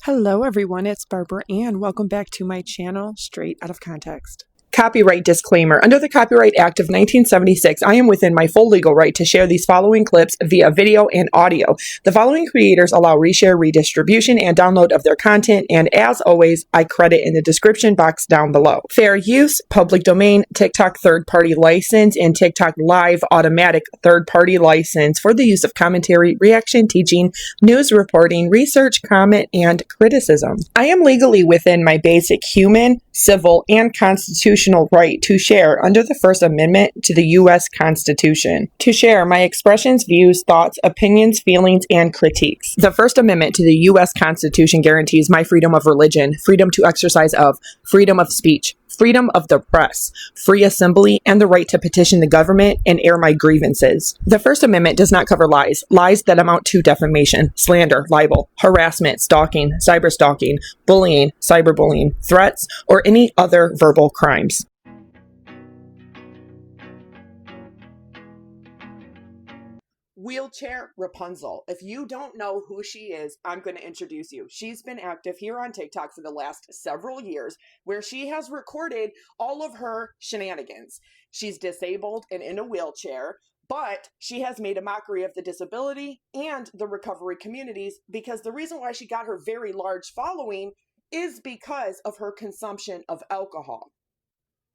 Hello everyone, it's Barbara and welcome back to my channel, Straight Out of Context. Copyright disclaimer. Under the Copyright Act of 1976, I am within my full legal right to share these following clips via video and audio. The following creators allow reshare, redistribution, and download of their content, and as always, I credit in the description box down below. Fair use, public domain, TikTok third-party license, and TikTok live automatic third-party license for the use of commentary, reaction, teaching, news reporting, research, comment, and criticism. I am legally within my basic human, civil, and constitutional right to share under the First Amendment to the U.S. Constitution. To share my expressions, views, thoughts, opinions, feelings, and critiques. The First Amendment to the U.S. Constitution guarantees my freedom of religion, freedom to exercise of, freedom of speech, freedom of the press, free assembly, and the right to petition the government and air my grievances. The First Amendment does not cover lies, lies that amount to defamation, slander, libel, harassment, stalking, cyberstalking, bullying, cyberbullying, threats, or any other verbal crimes. Wheelchair Rapunzel. If you don't know who she is, I'm going to introduce you. She's been active here on TikTok for the last several years, where she has recorded all of her shenanigans. She's disabled and in a wheelchair, but she has made a mockery of the disability and the recovery communities because the reason why she got her very large following is because of her consumption of alcohol,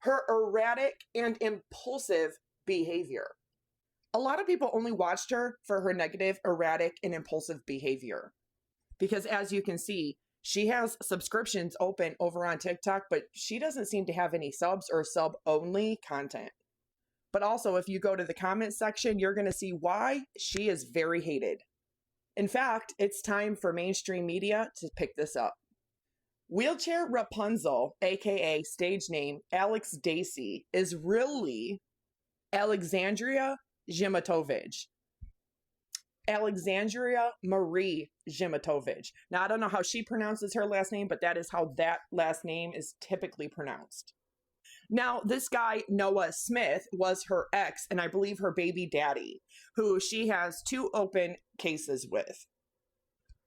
her erratic and impulsive behavior. A lot of people only watched her for her negative, erratic, and impulsive behavior. Because as you can see, she has subscriptions open over on TikTok, but she doesn't seem to have any subs or sub-only content. But also, if you go to the comment section, you're going to see why she is very hated. In fact, it's time for mainstream media to pick this up. Wheelchair Rapunzel, aka stage name Alex Dacy, is really Alexandria Zimatovich. Alexandria Marie Zimatovich. Now, I don't know how she pronounces her last name, but that is how that last name is typically pronounced. Now, this guy, Noah Smith, was her ex, and I believe her baby daddy, who she has 2 open cases with.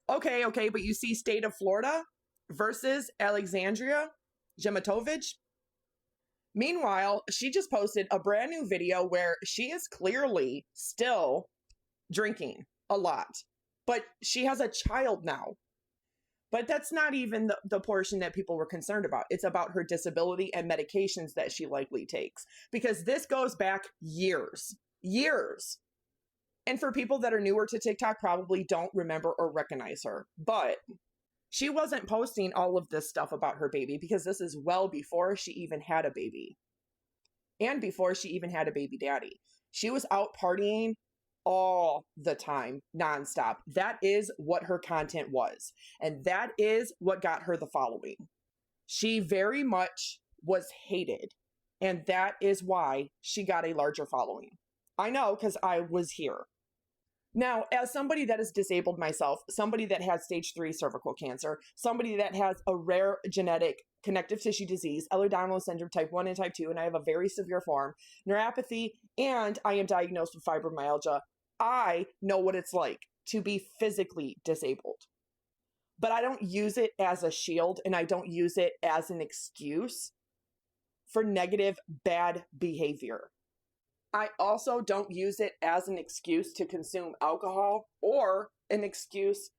Okay, but you see state of Florida versus Alexandria Zimatovich? Meanwhile, she just posted a brand new video where she is clearly still drinking a lot, but she has a child now. But that's not even the portion that people were concerned about. It's about her disability and medications that she likely takes, because this goes back years. And for people that are newer to TikTok, probably don't remember or recognize her, but she wasn't posting all of this stuff about her baby because this is well before she even had a baby and before she even had a baby daddy. She was out partying all the time, nonstop. That is what her content was. And that is what got her the following. She very much was hated. And that is why she got a larger following. I know, because I was here. Now, as somebody that is disabled myself, somebody that has stage 3 cervical cancer, somebody that has a rare genetic connective tissue disease, Ehlers-Danlos syndrome type 1 and type 2, and I have a very severe form, neuropathy, and I am diagnosed with fibromyalgia, I know what it's like to be physically disabled. But I don't use it as a shield, and I don't use it as an excuse for negative, bad behavior. I also don't use it as an excuse to consume alcohol or an excuse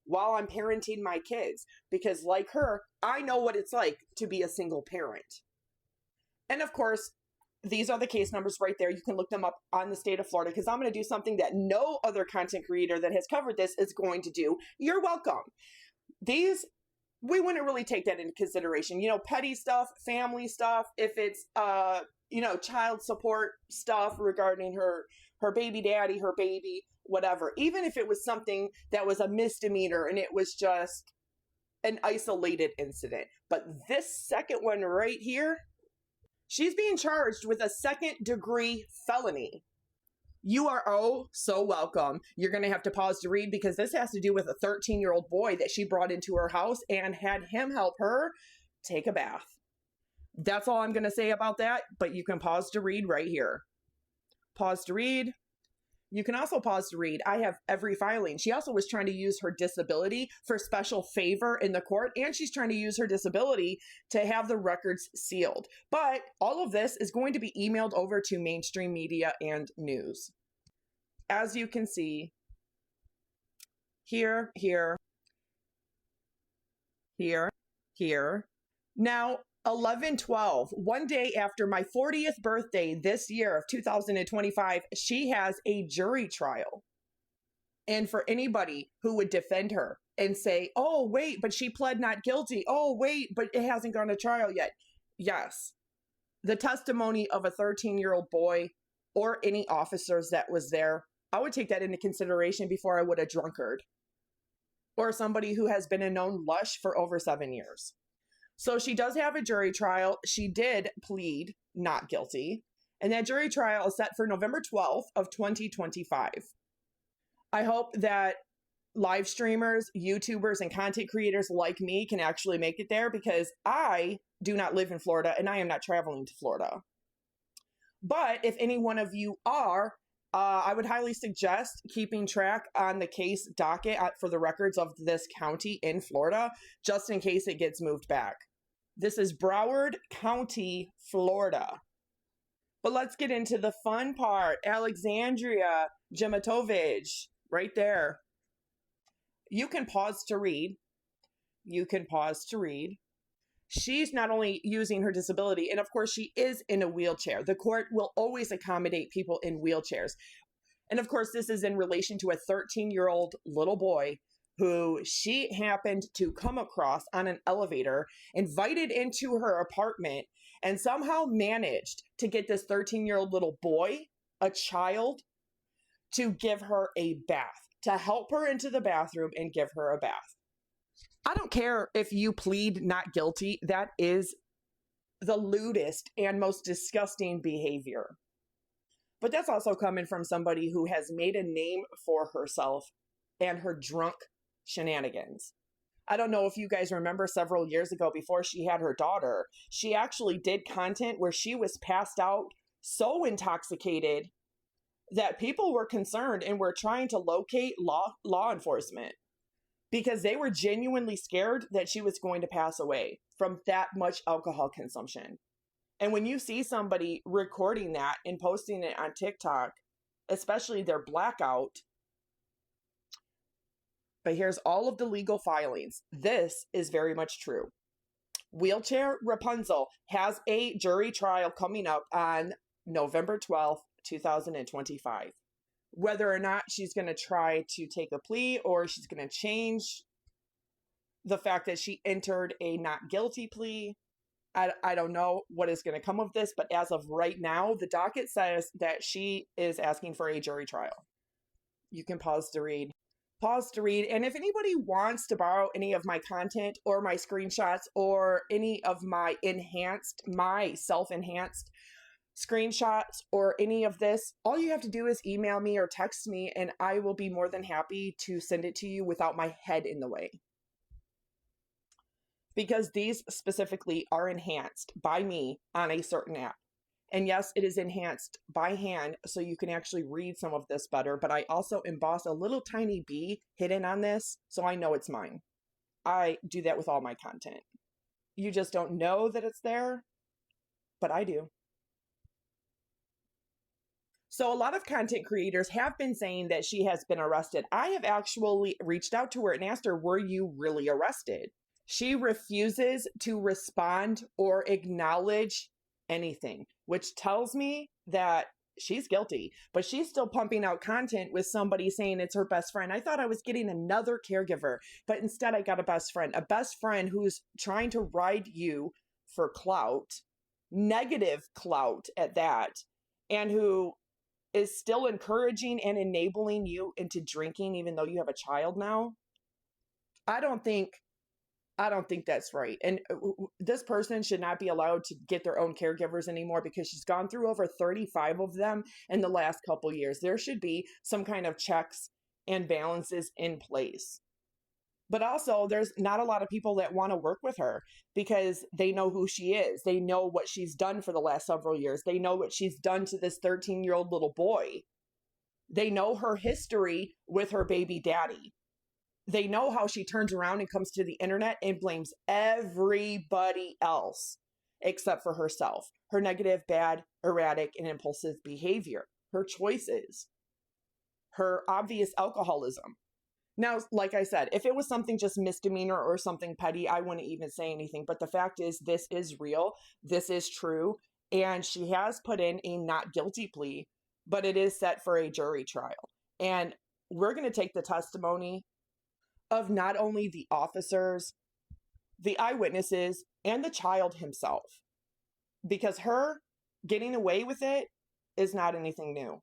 while I'm parenting my kids, because like her, I know what it's like to be a single parent. And of course, these are the case numbers right there. You can look them up on the state of Florida, because I'm going to do something that no other content creator that has covered this is going to do. You're welcome. We wouldn't really take that into consideration. You know, petty stuff, family stuff, if it's, child support stuff regarding her baby daddy, her baby, whatever. Even if it was something that was a misdemeanor and it was just an isolated incident. But this second one right here, she's being charged with a 2nd-degree felony. You are oh so welcome. You're going to have to pause to read, because this has to do with a 13-year-old boy that she brought into her house and had him help her take a bath. That's all I'm going to say about that, but you can pause to read right here. Pause to read. You can also pause to read. I have every filing. She also was trying to use her disability for special favor in the court, and she's trying to use her disability to have the records sealed. But all of this is going to be emailed over to mainstream media and news. As you can see, here, here, here, here. Now, 11/12, one day after my 40th birthday this year of 2025, she has a jury trial. And for anybody who would defend her and say, oh, wait, but she pled not guilty. Oh, wait, but it hasn't gone to trial yet. Yes, the testimony of a 13-year-old boy or any officers that was there, I would take that into consideration before I would a drunkard or somebody who has been a known lush for over 7 years. So she does have a jury trial. She did plead not guilty. And that jury trial is set for November 12th of 2025. I hope that live streamers, YouTubers, and content creators like me can actually make it there, because I do not live in Florida and I am not traveling to Florida. But if any one of you are, I would highly suggest keeping track on the case docket for the records of this county in Florida, just in case it gets moved back. This is Broward County, Florida. But let's get into the fun part. Alexandria Jematovich, right there. You can pause to read. You can pause to read. She's not only using her disability, and of course she is in a wheelchair. The court will always accommodate people in wheelchairs. And of course, this is in relation to a 13-year-old little boy who she happened to come across on an elevator, invited into her apartment, and somehow managed to get this 13-year-old little boy, a child, to give her a bath, to help her into the bathroom and give her a bath. I don't care if you plead not guilty. That is the lewdest and most disgusting behavior. But that's also coming from somebody who has made a name for herself and her drunk shenanigans. I don't know if you guys remember several years ago, before she had her daughter, she actually did content where she was passed out so intoxicated that people were concerned and were trying to locate law enforcement, because they were genuinely scared that she was going to pass away from that much alcohol consumption. And when you see somebody recording that and posting it on TikTok, especially their blackout, but here's all of the legal filings. This is very much true. Wheelchair Rapunzel has a jury trial coming up on November 12th, 2025. Whether or not she's going to try to take a plea or she's going to change the fact that she entered a not guilty plea, I don't know what is going to come of this, but as of right now, the docket says that she is asking for a jury trial. You can pause to read. Pause to read. And if anybody wants to borrow any of my content or my screenshots or any of my self-enhanced screenshots or any of this, all you have to do is email me or text me, and I will be more than happy to send it to you without my head in the way. Because these specifically are enhanced by me on a certain app. And yes, it is enhanced by hand, so you can actually read some of this better, but I also emboss a little tiny B hidden on this, so I know it's mine. I do that with all my content. You just don't know that it's there, but I do. So a lot of content creators have been saying that she has been arrested. I have actually reached out to her and asked her, were you really arrested? She refuses to respond or acknowledge anything, which tells me that she's guilty, but she's still pumping out content with somebody saying it's her best friend. I thought I was getting another caregiver, but instead I got a best friend who's trying to ride you for clout, negative clout at that, and who is still encouraging and enabling you into drinking, even though you have a child now. I don't think that's right. And this person should not be allowed to get their own caregivers anymore, because she's gone through over 35 of them in the last couple years. There should be some kind of checks and balances in place. But also, there's not a lot of people that want to work with her because they know who she is. They know what she's done for the last several years. They know what she's done to this 13-year-old little boy. They know her history with her baby daddy. They know how she turns around and comes to the internet and blames everybody else except for herself. Her negative, bad, erratic, and impulsive behavior, her choices, her obvious alcoholism. Now, like I said, if it was something just misdemeanor or something petty, I wouldn't even say anything. But the fact is, this is real. This is true. And she has put in a not guilty plea, but it is set for a jury trial. And we're going to take the testimony of not only the officers, the eyewitnesses, and the child himself. Because her getting away with it is not anything new.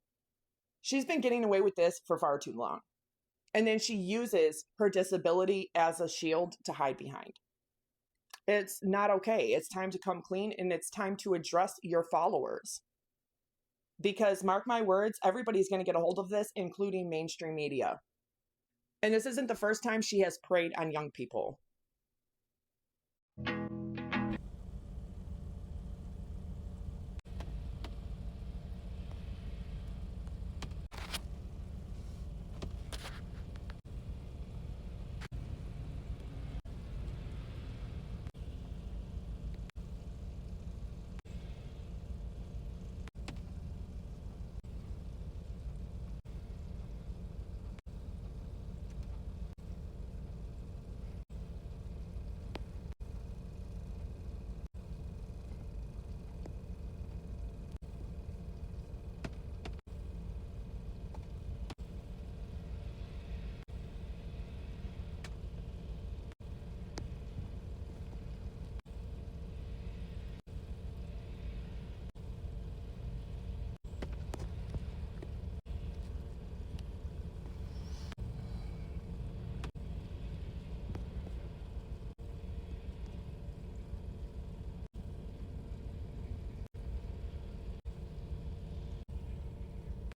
She's been getting away with this for far too long. And then she uses her disability as a shield to hide behind. It's not okay. It's time to come clean, and it's time to address your followers. Because mark my words, everybody's going to get a hold of this, including mainstream media. And this isn't the first time she has preyed on young people.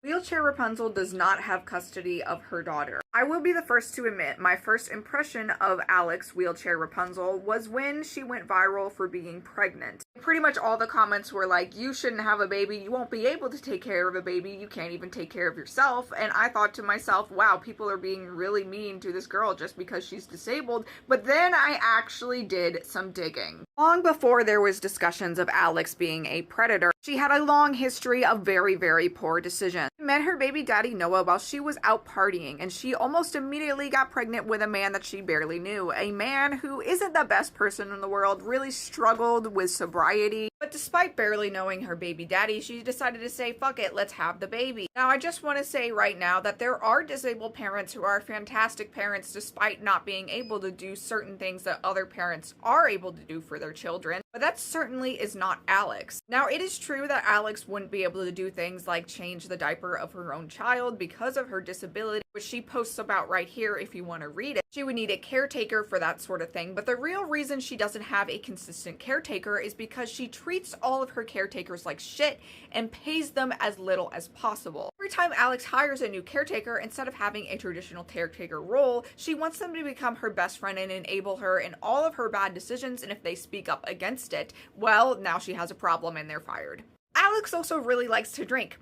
Wheelchair Rapunzel does not have custody of her daughter. I will be the first to admit, my first impression of Alex, Wheelchair Rapunzel, was when she went viral for being pregnant. Pretty much all the comments were like, you shouldn't have a baby, you won't be able to take care of a baby, you can't even take care of yourself. And I thought to myself, wow, people are being really mean to this girl just because she's disabled. But then I actually did some digging. Long before there was discussions of Alex being a predator, she had a long history of very, very poor decisions. She met her baby daddy Noah while she was out partying, and she almost immediately got pregnant with a man that she barely knew. A man who isn't the best person in the world, really struggled with sobriety, but despite barely knowing her baby daddy, she decided to say, fuck it, let's have the baby. Now, I just want to say right now that there are disabled parents who are fantastic parents despite not being able to do certain things that other parents are able to do for their children, but that certainly is not Alex. Now, it is true that Alex wouldn't be able to do things like change the diaper of her own child because of her disability, which she posts about right here if you want to read it. She would need a caretaker for that sort of thing, but the real reason she doesn't have a consistent caretaker is because she treats all of her caretakers like shit and pays them as little as possible. Every time Alex hires a new caretaker, instead of having a traditional caretaker role, she wants them to become her best friend and enable her in all of her bad decisions, and if they speak up against it, well, now she has a problem and they're fired. Alex also really likes to drink.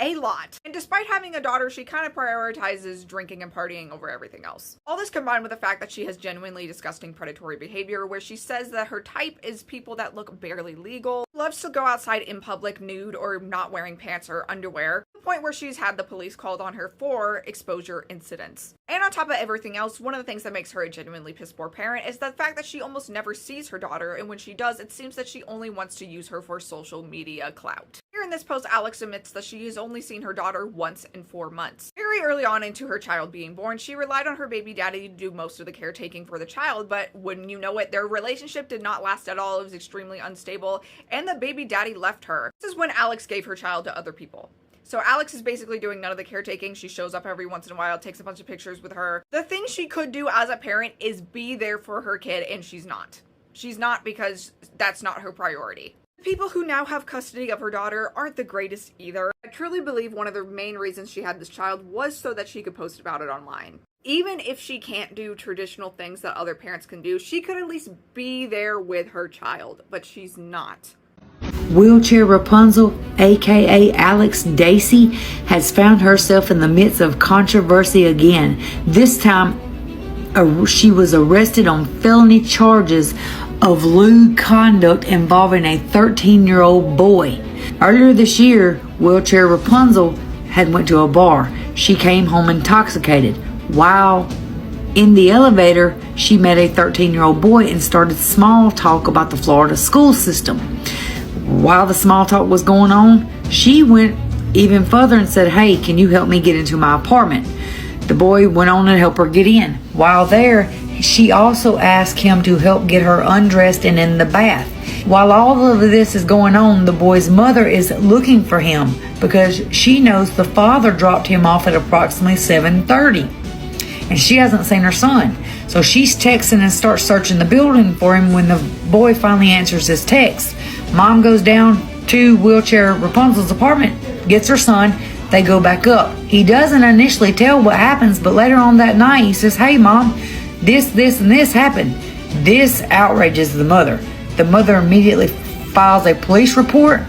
A lot. And despite having a daughter, she kind of prioritizes drinking and partying over everything else. All this combined with the fact that she has genuinely disgusting predatory behavior, where she says that her type is people that look barely legal, loves to go outside in public nude or not wearing pants or underwear, to the point where she's had the police called on her for exposure incidents. And on top of everything else, one of the things that makes her a genuinely piss poor parent is the fact that she almost never sees her daughter, and when she does, it seems that she only wants to use her for social media clout. Here in this post, Alex admits that she has only seen her daughter once in 4 months. Very early on into her child being born, she relied on her baby daddy to do most of the caretaking for the child, but wouldn't you know it, their relationship did not last at all. It was extremely unstable, and the baby daddy left her. This is when Alex gave her child to other people. So Alex is basically doing none of the caretaking. She shows up every once in a while, takes a bunch of pictures with her. The thing she could do as a parent is be there for her kid, and she's not. She's not, because that's not her priority. The people who now have custody of her daughter aren't the greatest either. I truly believe one of the main reasons she had this child was so that she could post about it online. Even if she can't do traditional things that other parents can do, she could at least be there with her child, but she's not. Wheelchair Rapunzel, aka Alex Dacy, has found herself in the midst of controversy again. This time, she was arrested on felony charges of lewd conduct involving a 13-year-old boy. Earlier this year, Wheelchair Rapunzel had went to a bar. She came home intoxicated. While in the elevator, she met a 13-year-old boy and started small talk about the Florida school system. While the small talk was going on, she went even further and said, "Hey, can you help me get into my apartment?" The boy went on and helped her get in. While there, she also asked him to help get her undressed and in the bath. While all of this is going on, the boy's mother is looking for him because she knows the father dropped him off at approximately 7:30. And she hasn't seen her son. So she's texting and starts searching the building for him when the boy finally answers his text. Mom goes down to Wheelchair Rapunzel's apartment, gets her son, they go back up. He doesn't initially tell what happens, but later on that night he says, "Hey Mom, this, and this happened." This outrages the mother. The mother immediately files a police report,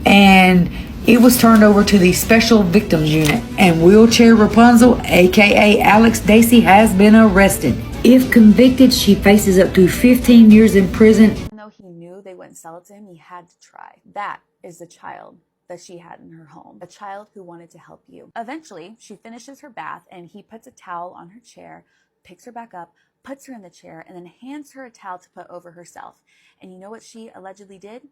and it was turned over to the Special Victims Unit, and Wheelchair Rapunzel, aka Alex Dacy, has been arrested. If convicted, she faces up to 15 years in prison. Even though he knew they wouldn't sell it to him, he had to try. That is the child that she had in her home, a child who wanted to help you. Eventually, she finishes her bath and he puts a towel on her chair, picks her back up, puts her in the chair, and then hands her a towel to put over herself. And you know what she allegedly did?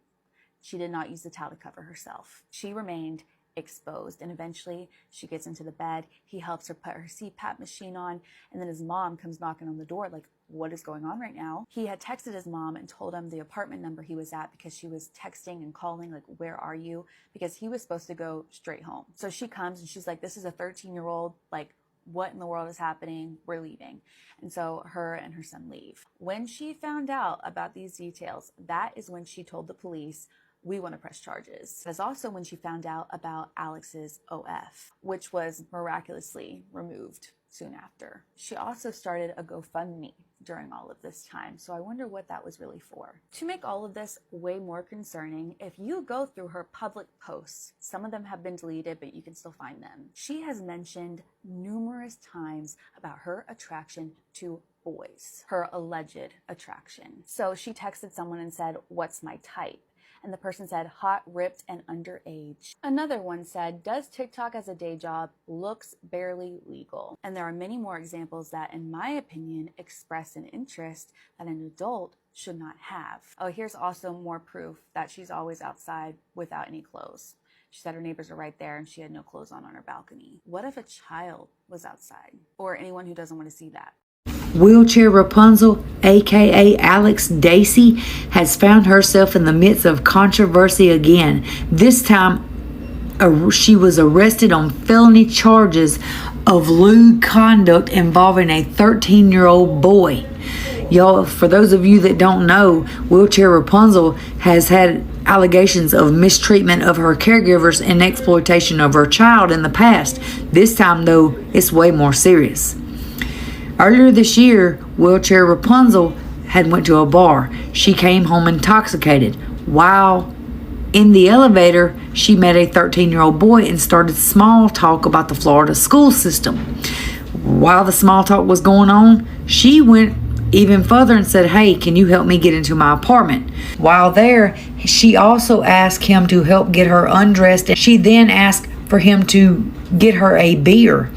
She did not use the towel to cover herself. She remained exposed, and eventually she gets into the bed. He helps her put her CPAP machine on, and then his mom comes knocking on the door like, what is going on right now? He had texted his mom and told him the apartment number he was at because she was texting and calling like, where are you? Because he was supposed to go straight home. So she comes and she's like, this is a 13-year-old, like, what in the world is happening? We're leaving. And so her and her son leave. When she found out about these details, that is when she told the police, we want to press charges. That's also when she found out about Alex's OF, which was miraculously removed soon after. She also started a GoFundMe during all of this time, so I wonder what that was really for. To make all of this way more concerning, if you go through her public posts, some of them have been deleted, but you can still find them. She has mentioned numerous times about her attraction to boys, her alleged attraction. So she texted someone and said, "What's my type?" And the person said, hot, ripped, and underage. Another one said, does TikTok as a day job, looks barely legal. And there are many more examples that, in my opinion, express an interest that an adult should not have. Oh, here's also more proof that she's always outside without any clothes. She said her neighbors are right there and she had no clothes on her balcony. What if a child was outside? Or anyone who doesn't want to see that? Wheelchair Rapunzel, aka Alex Dacy, has found herself in the midst of controversy again. This time, she was arrested on felony charges of lewd conduct involving a 13-year-old boy. Y'all, for those of you that don't know, Wheelchair Rapunzel has had allegations of mistreatment of her caregivers and exploitation of her child in the past. This time, though, it's way more serious. Earlier this year, Wheelchair Rapunzel had went to a bar. She came home intoxicated. While in the elevator, she met a 13-year-old boy and started small talk about the Florida school system. While the small talk was going on, she went even further and said, "Hey, can you help me get into my apartment?" While there, she also asked him to help get her undressed, and she then asked for him to get her a beer.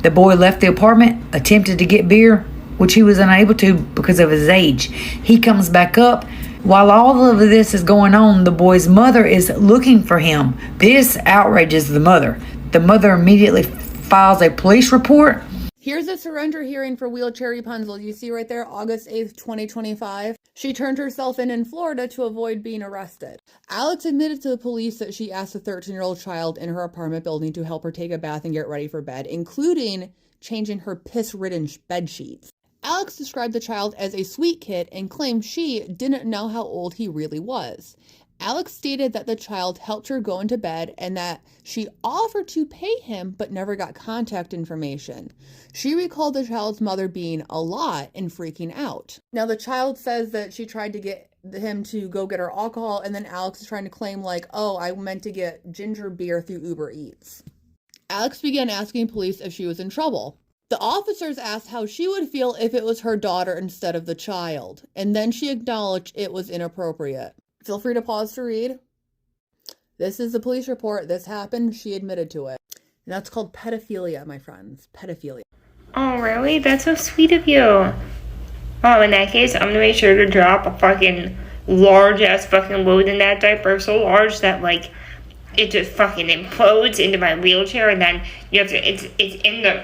The boy left the apartment, attempted to get beer, which he was unable to because of his age. He comes back up. While all of this is going on, the boy's mother is looking for him. This outrages the mother. The mother immediately files a police report. Here's a surrender hearing for Wheelchair Rapunzel. You see right there, August 8th, 2025. She turned herself in Florida to avoid being arrested. Alex admitted to the police that she asked a 13-year-old child in her apartment building to help her take a bath and get ready for bed, including changing her piss-ridden bed sheets. Alex described the child as a sweet kid and claimed she didn't know how old he really was. Alex stated that the child helped her go into bed and that she offered to pay him but never got contact information. She recalled the child's mother being a lot and freaking out. Now, the child says that she tried to get him to go get her alcohol, and then Alex is trying to claim like, oh, I meant to get ginger beer through Uber Eats. Alex began asking police if she was in trouble. The officers asked how she would feel if it was her daughter instead of the child, and then she acknowledged it was inappropriate. Feel free to pause to read. This is the police report. This happened. She admitted to it. And that's called pedophilia, my friends. Pedophilia. Oh, really? That's so sweet of you. Oh, in that case, I'm gonna make sure to drop a fucking large-ass fucking load in that diaper. So large that, like, it just fucking implodes into my wheelchair, and then you have to, it's in the...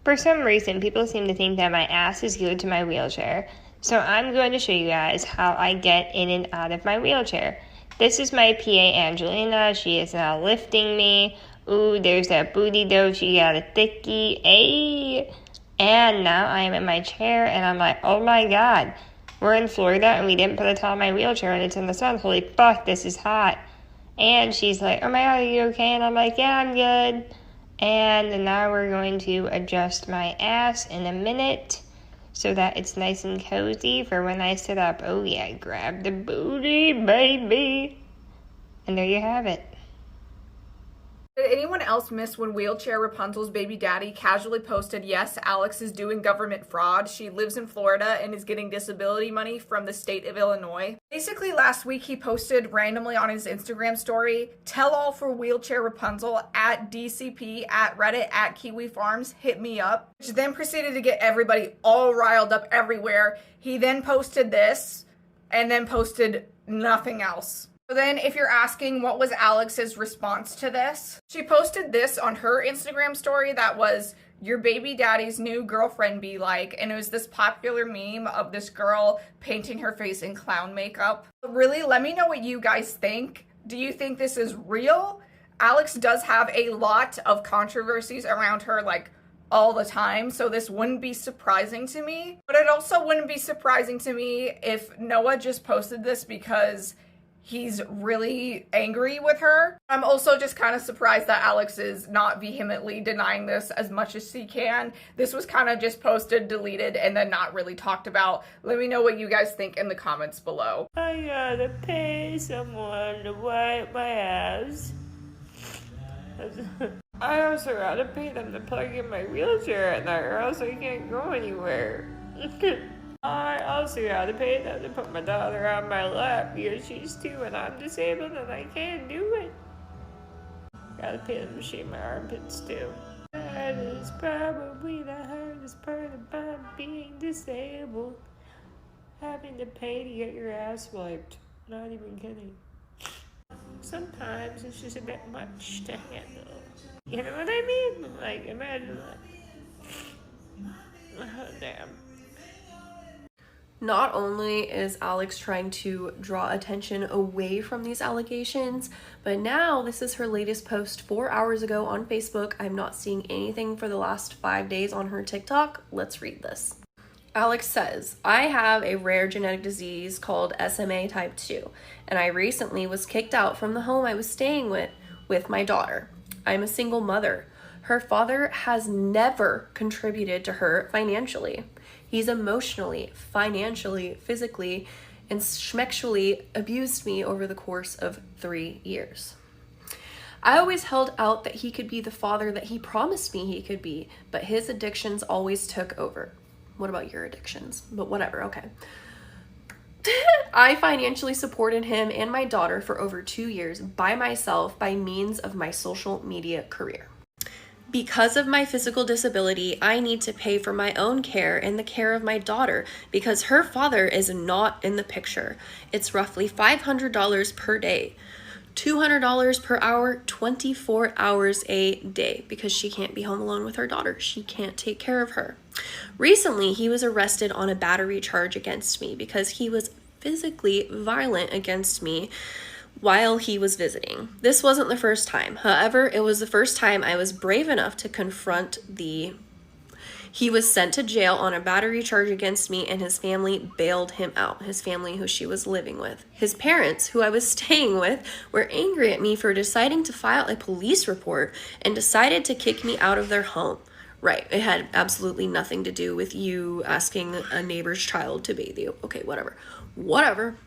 For some reason, people seem to think that my ass is glued to my wheelchair. So I'm going to show you guys how I get in and out of my wheelchair. This is my PA, Angelina. She is now lifting me. Ooh, there's that booty though. She got a thickie. Ayy. And now I am in my chair, and I'm like, oh my god. We're in Florida, and we didn't put a towel on my wheelchair, and it's in the sun. Holy fuck, this is hot. And she's like, oh my god, are you okay? And I'm like, yeah, I'm good. And now we're going to adjust my ass in a minute so that it's nice and cozy for when I sit up. Oh yeah, grab the booty, baby. And there you have it. Did anyone else miss when Wheelchair Rapunzel's baby daddy casually posted, yes, Alex is doing government fraud. She lives in Florida and is getting disability money from the state of Illinois. Basically, last week he posted randomly on his Instagram story, tell all for Wheelchair Rapunzel at DCP, at Reddit, at Kiwi Farms, hit me up. Which then proceeded to get everybody all riled up everywhere. He then posted this and then posted nothing else. So then if you're asking what was Alex's response to this, she posted this on her Instagram story that was, your baby daddy's new girlfriend be like, and it was this popular meme of this girl painting her face in clown makeup. Really, let me know what you guys think. Do you think this is real? Alex does have a lot of controversies around her, like, all the time, so this wouldn't be surprising to me. But it also wouldn't be surprising to me if Noah just posted this because he's really angry with her. I'm also just kind of surprised that Alex is not vehemently denying this as much as he can. This was kind of just posted, deleted, and then not really talked about. Let me know what you guys think in the comments below. I gotta pay someone to wipe my ass. I also gotta pay them to plug in my wheelchair at night, or else I can't go anywhere. I also gotta pay them to put my daughter on my lap because she's 2 and I'm disabled and I can't do it. Gotta pay them to shave my armpits too. That is probably the hardest part about being disabled. Having to pay to get your ass wiped. Not even kidding. Sometimes it's just a bit much to handle. You know what I mean? Like, imagine that. Oh, damn. Not only is Alex trying to draw attention away from these allegations, but now this is her latest post 4 hours ago on Facebook. I'm not seeing anything for the last 5 days on her TikTok. Let's read this. Alex says, I have a rare genetic disease called SMA type 2, and I recently was kicked out from the home I was staying with my daughter. I'm a single mother. Her father has never contributed to her financially. He's emotionally, financially, physically, and schmexually abused me over the course of 3 years. I always held out that he could be the father that he promised me he could be, but his addictions always took over. What about your addictions? But whatever, okay. I financially supported him and my daughter for over 2 years by myself by means of my social media career. Because of my physical disability, I need to pay for my own care and the care of my daughter because her father is not in the picture. It's roughly $500 per day, $200 per hour, 24 hours a day because she can't be home alone with her daughter. She can't take care of her. Recently, he was arrested on a battery charge against me because he was physically violent against me while he was visiting. This wasn't the first time. However, it was the first time I was brave enough to confront He was sent to jail on a battery charge against me, and his family bailed him out. His family, who she was living with. His parents, who I was staying with, were angry at me for deciding to file a police report and decided to kick me out of their home. Right, it had absolutely nothing to do with you asking a neighbor's child to bathe you. Okay, whatever. Whatever.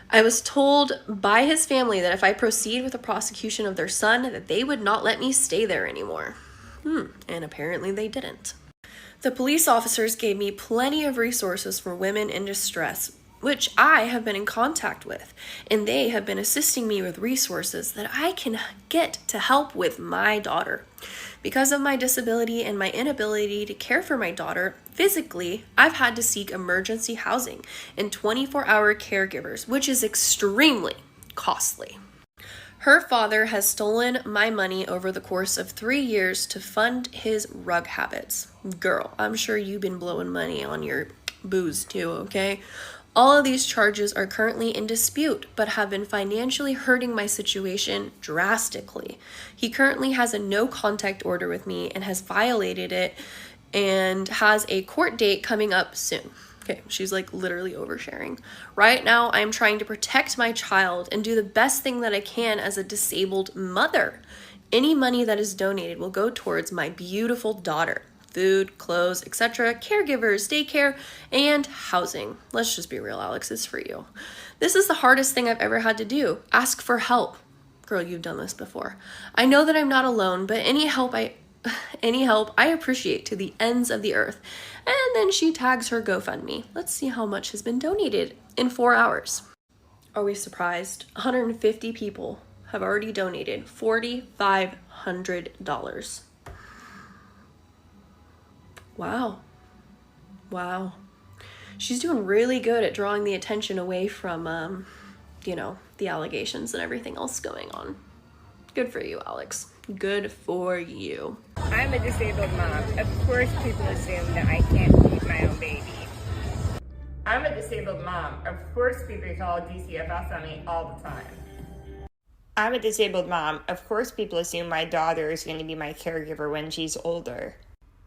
I was told by his family that if I proceed with the prosecution of their son, that they would not let me stay there anymore. And apparently they didn't. The police officers gave me plenty of resources for women in distress, which I have been in contact with, and they have been assisting me with resources that I can get to help with my daughter. Because of my disability and my inability to care for my daughter physically, I've had to seek emergency housing and 24-hour caregivers, which is extremely costly. Her father has stolen my money over the course of 3 years to fund his rug habits. Girl, I'm sure you've been blowing money on your booze too, okay? All of these charges are currently in dispute, but have been financially hurting my situation drastically. He currently has a no contact order with me and has violated it and has a court date coming up soon. Okay, she's like literally oversharing. Right now, I'm trying to protect my child and do the best thing that I can as a disabled mother. Any money that is donated will go towards my beautiful daughter. Food, clothes, etc., caregivers, daycare, and housing. Let's just be real, Alex, it's for you. This is the hardest thing I've ever had to do. Ask for help. Girl, you've done this before. I know that I'm not alone, but any help I appreciate to the ends of the earth. And then she tags her GoFundMe. Let's see how much has been donated in 4 hours. Are we surprised? 150 people have already donated $4,500. Wow. Wow. She's doing really good at drawing the attention away from, the allegations and everything else going on. Good for you, Alex. Good for you. I'm a disabled mom. Of course people assume that I can't feed my own baby. I'm a disabled mom. Of course people call DCFS on me all the time. I'm a disabled mom. Of course people assume my daughter is going to be my caregiver when she's older.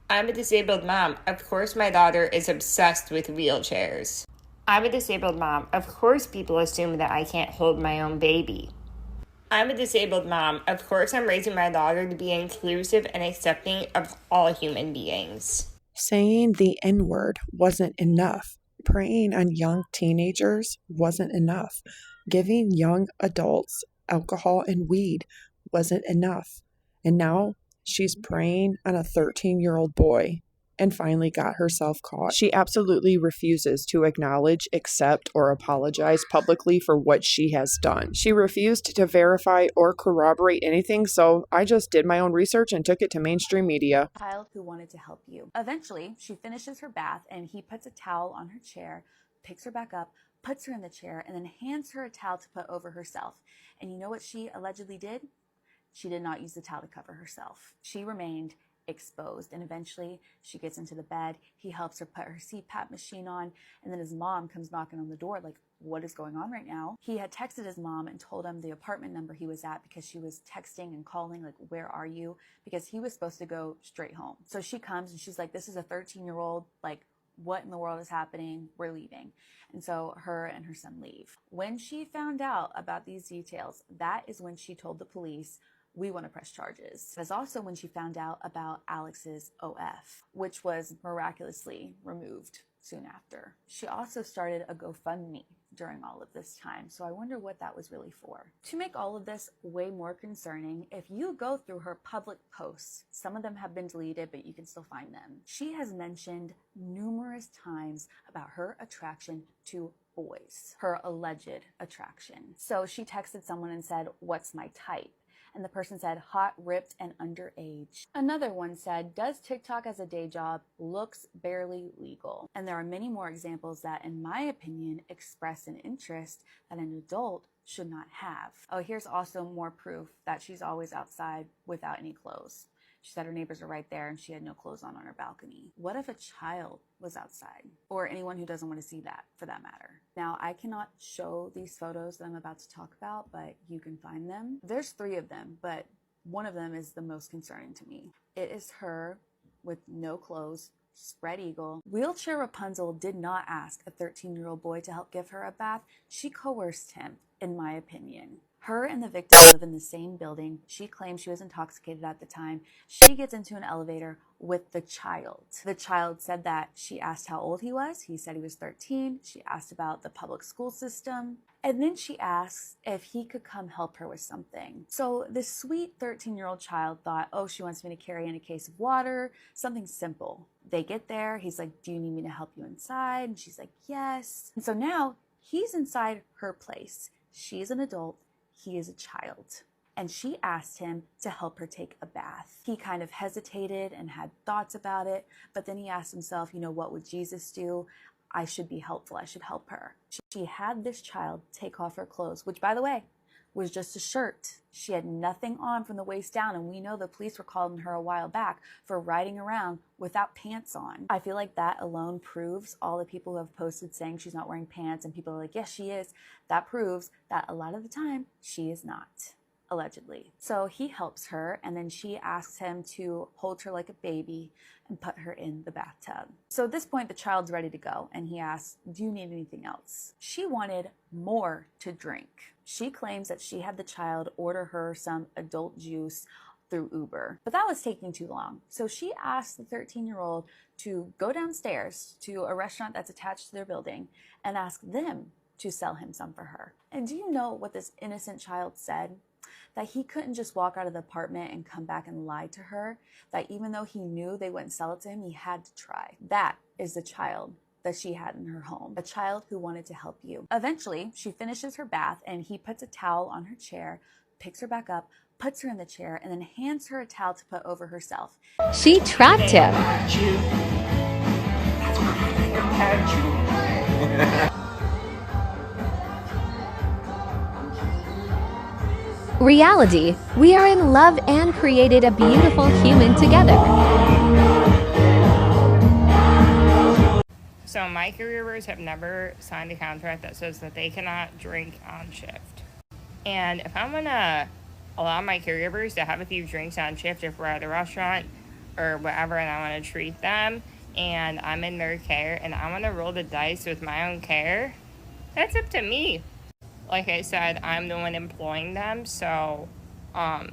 I'm a disabled mom. Of course my daughter is obsessed with wheelchairs. I'm a disabled mom. Of course people assume that I can't hold my own baby. I'm a disabled mom. Of course I'm raising my daughter to be inclusive and accepting of all human beings. Saying the N-word wasn't enough. Preying on young teenagers wasn't enough. Giving young adults alcohol and weed wasn't enough. And now she's preying on a 13-year-old boy and finally got herself caught. She absolutely refuses to acknowledge, accept, or apologize publicly for what she has done. She refused to verify or corroborate anything, so I just did my own research and took it to mainstream media. Child who wanted to help you. Eventually, she finishes her bath and he puts a towel on her chair, picks her back up, puts her in the chair, and then hands her a towel to put over herself. And you know what she allegedly did? She did not use the towel to cover herself. She remained exposed, and eventually she gets into the bed. He helps her put her CPAP machine on, and then his mom comes knocking on the door like, what is going on right now? He had texted his mom and told him the apartment number he was at because she was texting and calling like, where are you? Because he was supposed to go straight home. So she comes and she's like, this is a 13-year-old, like, what in the world is happening? We're leaving. And so her and her son leave. When she found out about these details, that is when she told the police, we want to press charges. That's also when she found out about Alex's OF, which was miraculously removed soon after. She also started a GoFundMe during all of this time, so I wonder what that was really for. To make all of this way more concerning, if you go through her public posts, some of them have been deleted, but you can still find them. She has mentioned numerous times about her attraction to boys, her alleged attraction. So she texted someone and said, what's my type? And the person said, hot, ripped, and underage. Another one said, does TikTok as a day job, looks barely legal. And there are many more examples that, in my opinion, express an interest that an adult should not have. Oh, here's also more proof that she's always outside without any clothes. She said her neighbors are right there and she had no clothes on her balcony. What if a child was outside? Or anyone who doesn't want to see that, for that matter. Now, I cannot show these photos that I'm about to talk about, but you can find them. There's 3 of them, but one of them is the most concerning to me. It is her with no clothes, spread eagle. Wheelchair Rapunzel did not ask a 13-year-old boy to help give her a bath. She coerced him, in my opinion. Her and the victim live in the same building. She claims she was intoxicated at the time. She gets into an elevator with the child. The child said that she asked how old he was. He said he was 13. She asked about the public school system. And then she asks if he could come help her with something. So this sweet 13-year-old child thought, oh, she wants me to carry in a case of water, something simple. They get there. He's like, do you need me to help you inside? And she's like, yes. And so now he's inside her place. She's an adult. He is a child. And she asked him to help her take a bath. He kind of hesitated and had thoughts about it, but then he asked himself, you know, what would Jesus do? I should be helpful. I should help her. She had this child take off her clothes, which, by the way, was just a shirt. She had nothing on from the waist down, and we know the police were calling her a while back for riding around without pants on. I feel like that alone proves all the people who have posted saying she's not wearing pants, and people are like, yes, she is. That proves that a lot of the time, she is not. Allegedly. So he helps her, and then she asks him to hold her like a baby and put her in the bathtub. So at this point, the child's ready to go, and he asks, do you need anything else? She wanted more to drink. She claims that she had the child order her some adult juice through Uber, but that was taking too long. So she asked the 13-year-old to go downstairs to a restaurant that's attached to their building and ask them to sell him some for her. And do you know what this innocent child said? That he couldn't just walk out of the apartment and come back and lie to her, that even though he knew they wouldn't sell it to him, he had to try. That is the child that she had in her home, a child who wanted to help you. Eventually, she finishes her bath and he puts a towel on her chair, picks her back up, puts her in the chair, and then hands her a towel to put over herself. She trapped him. Reality. We are in love and created a beautiful human together. So my caregivers have never signed a contract that says that they cannot drink on shift. And if I'm gonna allow my caregivers to have a few drinks on shift if we're at a restaurant or whatever and I want to treat them and I'm in their care and I want to roll the dice with my own care, that's up to me. Like I said, I'm the one employing them, so all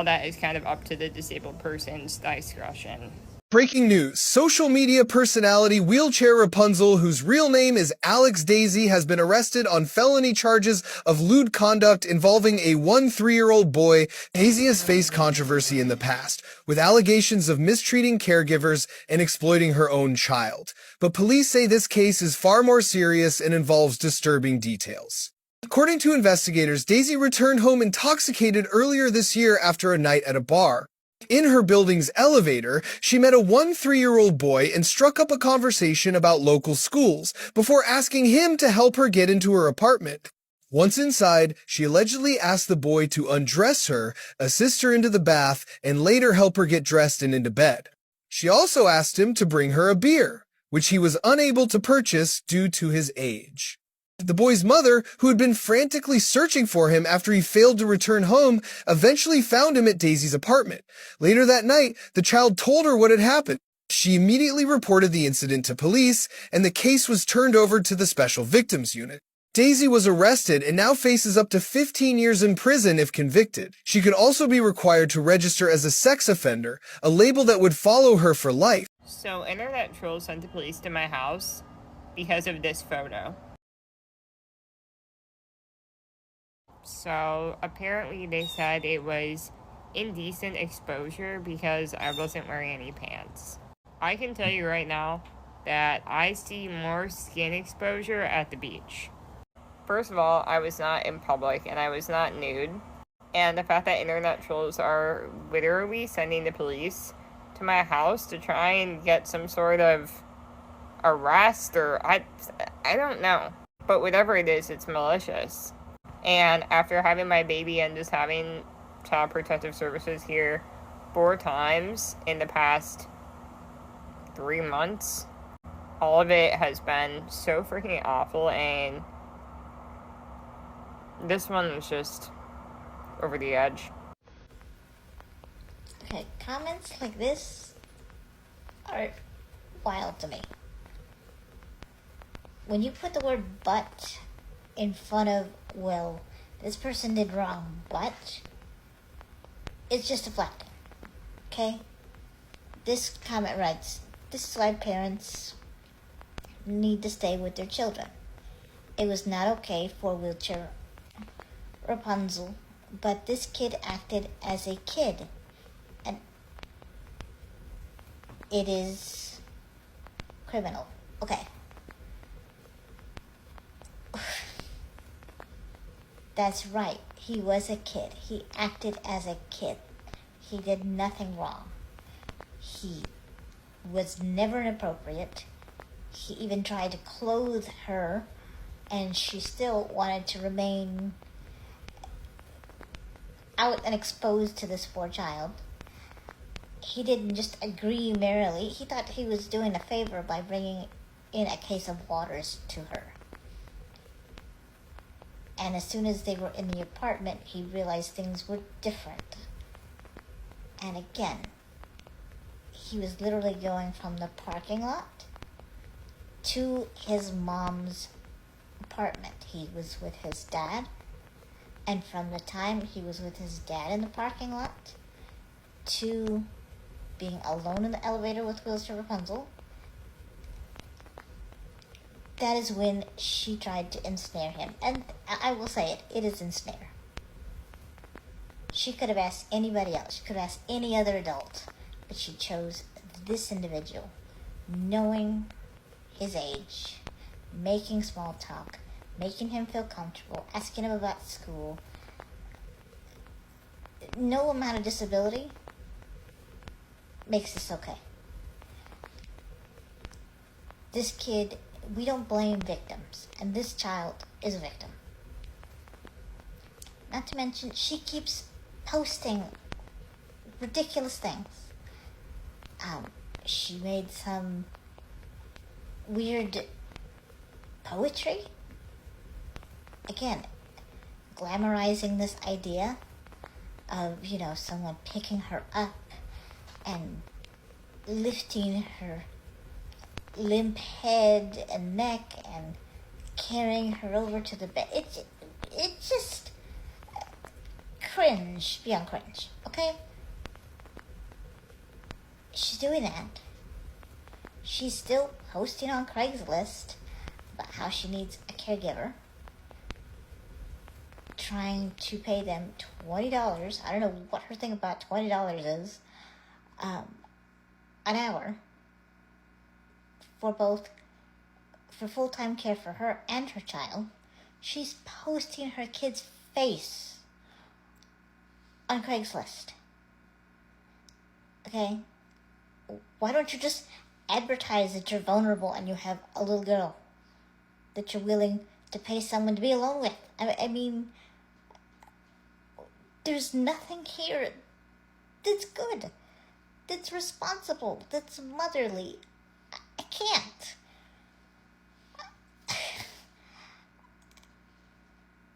that is kind of up to the disabled person's discretion. Breaking news. Social media personality Wheelchair Rapunzel, whose real name is Dacy, has been arrested on felony charges of lewd conduct involving a 3-year-old boy. Dacy has faced controversy in the past, with allegations of mistreating caregivers and exploiting her own child. But police say this case is far more serious and involves disturbing details. According to investigators, Dacy returned home intoxicated earlier this year after a night at a bar. In her building's elevator, she met a 3-year-old boy and struck up a conversation about local schools before asking him to help her get into her apartment. Once inside, she allegedly asked the boy to undress her, assist her into the bath, and later help her get dressed and into bed. She also asked him to bring her a beer, which he was unable to purchase due to his age. The boy's mother, who had been frantically searching for him after he failed to return home, eventually found him at Daisy's apartment. Later that night, the child told her what had happened. She immediately reported the incident to police, and the case was turned over to the Special Victims Unit. Dacy was arrested and now faces up to 15 years in prison if convicted. She could also be required to register as a sex offender, a label that would follow her for life. So internet trolls sent the police to my house because of this photo. So apparently they said it was indecent exposure because I wasn't wearing any pants. I can tell you right now that I see more skin exposure at the beach. First of all, I was not in public and I was not nude. And the fact that internet trolls are literally sending the police to my house to try and get some sort of arrest or I don't know. But whatever it is, it's malicious. And after having my baby and just having Child Protective Services here 4 times in the past 3 months, all of it has been so freaking awful, and this one is just over the edge. Okay, comments like this are wild to me. When you put the word but in front of, well, this person did wrong, but it's just deflecting. Okay? This comment writes, this is why parents need to stay with their children. It was not okay for Wheelchair Rapunzel, but this kid acted as a kid, and it is criminal. Okay. That's right. He was a kid. He acted as a kid. He did nothing wrong. He was never inappropriate. He even tried to clothe her, and she still wanted to remain out and exposed to this poor child. He didn't just agree merrily. He thought he was doing a favor by bringing in a case of waters to her. And as soon as they were in the apartment, he realized things were different. And again, he was literally going from the parking lot to his mom's apartment. He was with his dad, and from the time he was with his dad in the parking lot to being alone in the elevator with Wheelchair Rapunzel, that is when she tried to ensnare him. And I will say it, it is ensnare. She could have asked anybody else. She could have asked any other adult. But she chose this individual, knowing his age, making small talk, making him feel comfortable, asking him about school. No amount of disability makes this okay. This kid, we don't blame victims, and this child is a victim. Not to mention, she keeps posting ridiculous things. She made some weird poetry. Again, glamorizing this idea of, someone picking her up and lifting her limp head and neck and carrying her over to the bed. It's just cringe beyond cringe, okay? She's doing that. She's still posting on Craigslist about how she needs a caregiver, trying to pay them $20. I don't know what her thing about $20 is, an hour for full-time care for her and her child. She's posting her kid's face on Craigslist. Okay? Why don't you just advertise that you're vulnerable and you have a little girl that you're willing to pay someone to be alone with? I mean, there's nothing here that's good, that's responsible, that's motherly. I can't.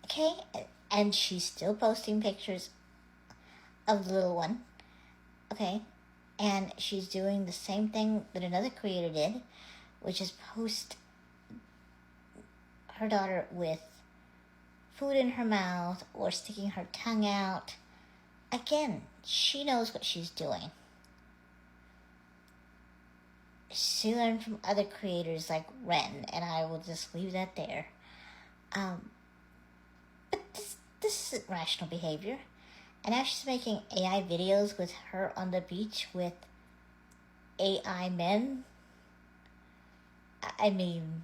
Okay? And she's still posting pictures of the little one. Okay? And she's doing the same thing that another creator did, which is post her daughter with food in her mouth or sticking her tongue out. Again, she knows what she's doing. She learned from other creators like Ren, and I will just leave that there. But this isn't rational behavior. And now she's making AI videos with her on the beach with AI men. I mean,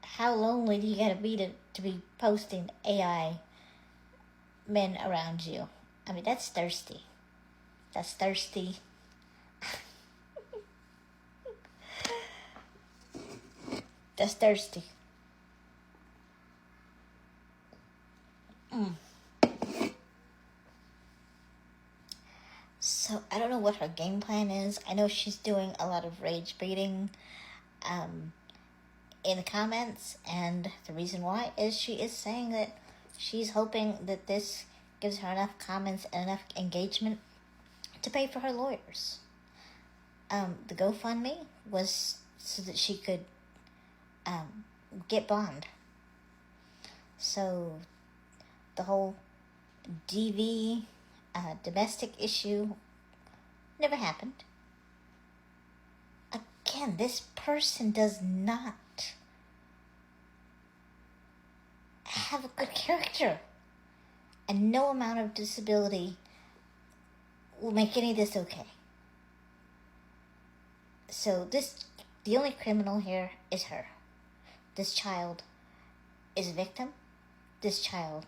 how lonely do you gotta be to be posting AI men around you? I mean, that's thirsty. That's thirsty. That's thirsty. So, I don't know what her game plan is. I know she's doing a lot of rage baiting in the comments, and the reason why is she is saying that she's hoping that this gives her enough comments and enough engagement to pay for her lawyers. the GoFundMe was so that she could get bond. So the whole DV domestic issue never happened. Again, this person does not have a good character, and no amount of disability will make any of this okay. So the only criminal here is her. This child is a victim. This child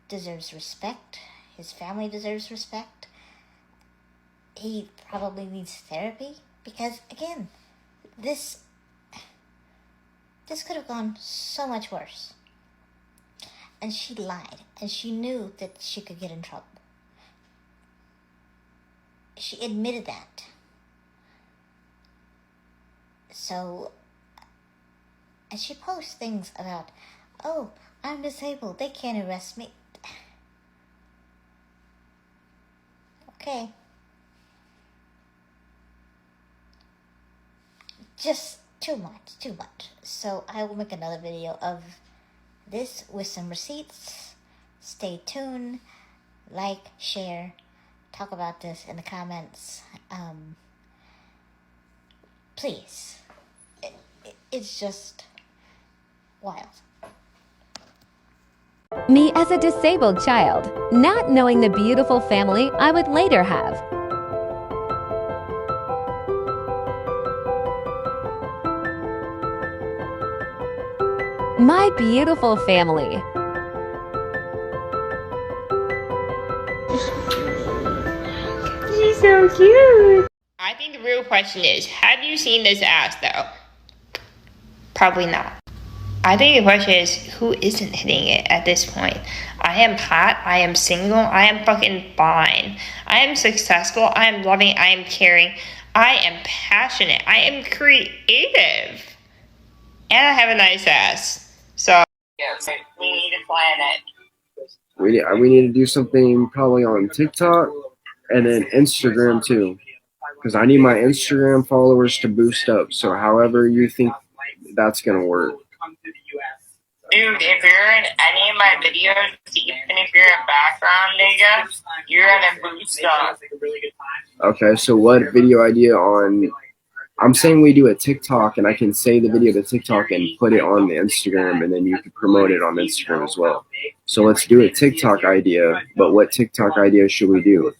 deserves respect. His family deserves respect. He probably needs therapy because, again, this could have gone so much worse. And she lied, and she knew that she could get in trouble. She admitted that. So, and she posts things about, oh, I'm disabled, they can't arrest me. Okay. Just too much. So I will make another video of this with some receipts. Stay tuned, like, share, talk about this in the comments. Please. It's just wild. Me as a disabled child, not knowing the beautiful family I would later have. My beautiful family. She's so cute. I think the real question is, have you seen this ass though? Probably not. I think the question is, who isn't hitting it at this point? I am hot, I am single, I am fucking fine. I am successful, I am loving, I am caring, I am passionate, I am creative. And I have a nice ass. So, yes, we need to plan it. We need to do something probably on TikTok and then Instagram too. Because I need my Instagram followers to boost up. So however you think that's going to work. Dude, if you're in any of my videos, even if you're a background nigga, you're gonna boost up. Okay, so what video idea on... I'm saying we do a TikTok, and I can save the video to TikTok and put it on the Instagram, and then you can promote it on Instagram as well. So let's do a TikTok idea, but what TikTok idea should we do?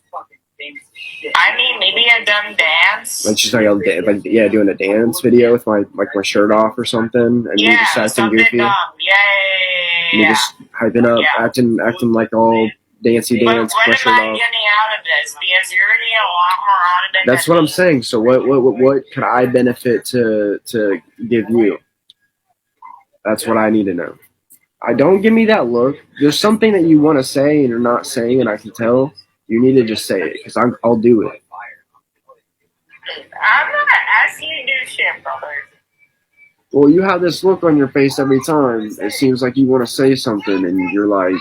I mean, maybe a dumb dance. Let's just doing a dance video with my shirt off or something, and me just acting goofy. Dumb. Me just hyping up, acting like all dancey dance, but what my shirt am I off. getting out of this? Because you're getting a lot more out of it. That's what I'm saying. So what could I benefit to give you? That's what I need to know. Don't give me that look. There's something that you want to say and you're not saying, and I can tell. You need to just say it, because I'll do it. I'm not asking you to do shit, brother. Well, you have this look on your face every time. It seems like you want to say something, and you're like,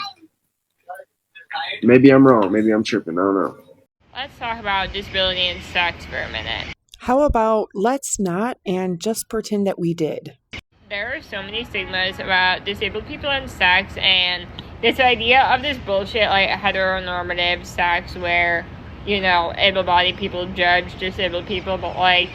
maybe I'm wrong. Maybe I'm tripping. I don't know. Let's talk about disability and sex for a minute. How about let's not and just pretend that we did? There are so many stigmas about disabled people and sex, and this idea of this bullshit, like, heteronormative sex where, you know, able-bodied people judge disabled people, but, like,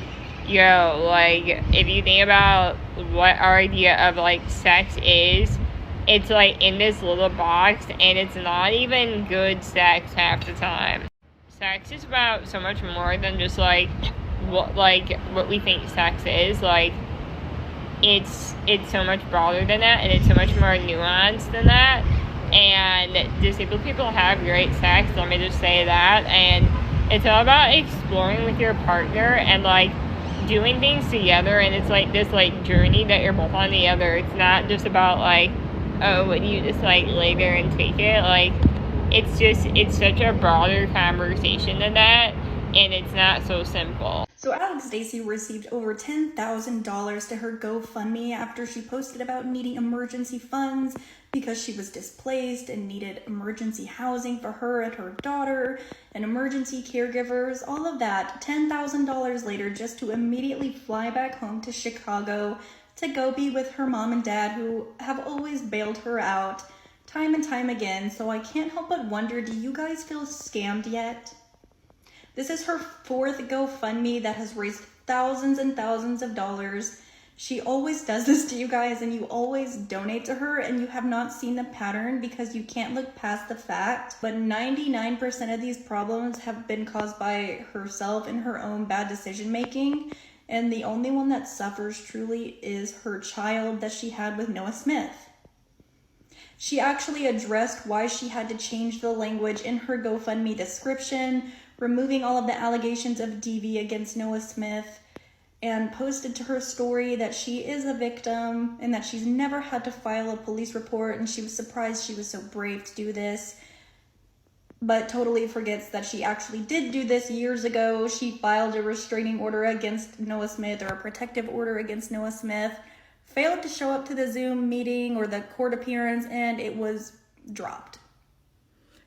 yo, like, if you think about what our idea of, like, sex is, it's, like, in this little box, and it's not even good sex half the time. Sex is about so much more than just, like, what we think sex is. Like, it's so much broader than that, and it's so much more nuanced than that. And disabled people have great sex, let me just say that. And it's all about exploring with your partner and, like, doing things together. And it's, like, this, like, journey that you're both on together. It's not just about, like, oh, would you just, like, lay there and take it? Like, it's such a broader conversation than that. And it's not so simple. So Alex Dacy received over $10,000 to her GoFundMe after she posted about needing emergency funds because she was displaced and needed emergency housing for her and her daughter and emergency caregivers, all of that. $10,000 later just to immediately fly back home to Chicago to go be with her mom and dad, who have always bailed her out time and time again. So I can't help but wonder, do you guys feel scammed yet? This is her 4th GoFundMe that has raised thousands and thousands of dollars. She always does this to you guys, and you always donate to her, and you have not seen the pattern because you can't look past the fact. But 99% of these problems have been caused by herself and her own bad decision making. And the only one that suffers truly is her child that she had with Noah Smith. She actually addressed why she had to change the language in her GoFundMe description, removing all of the allegations of DV against Noah Smith, and posted to her story that she is a victim and that she's never had to file a police report, and she was surprised she was so brave to do this, but totally forgets that she actually did do this years ago. She filed a restraining order against Noah Smith, or a protective order against Noah Smith, failed to show up to the Zoom meeting or the court appearance, and it was dropped.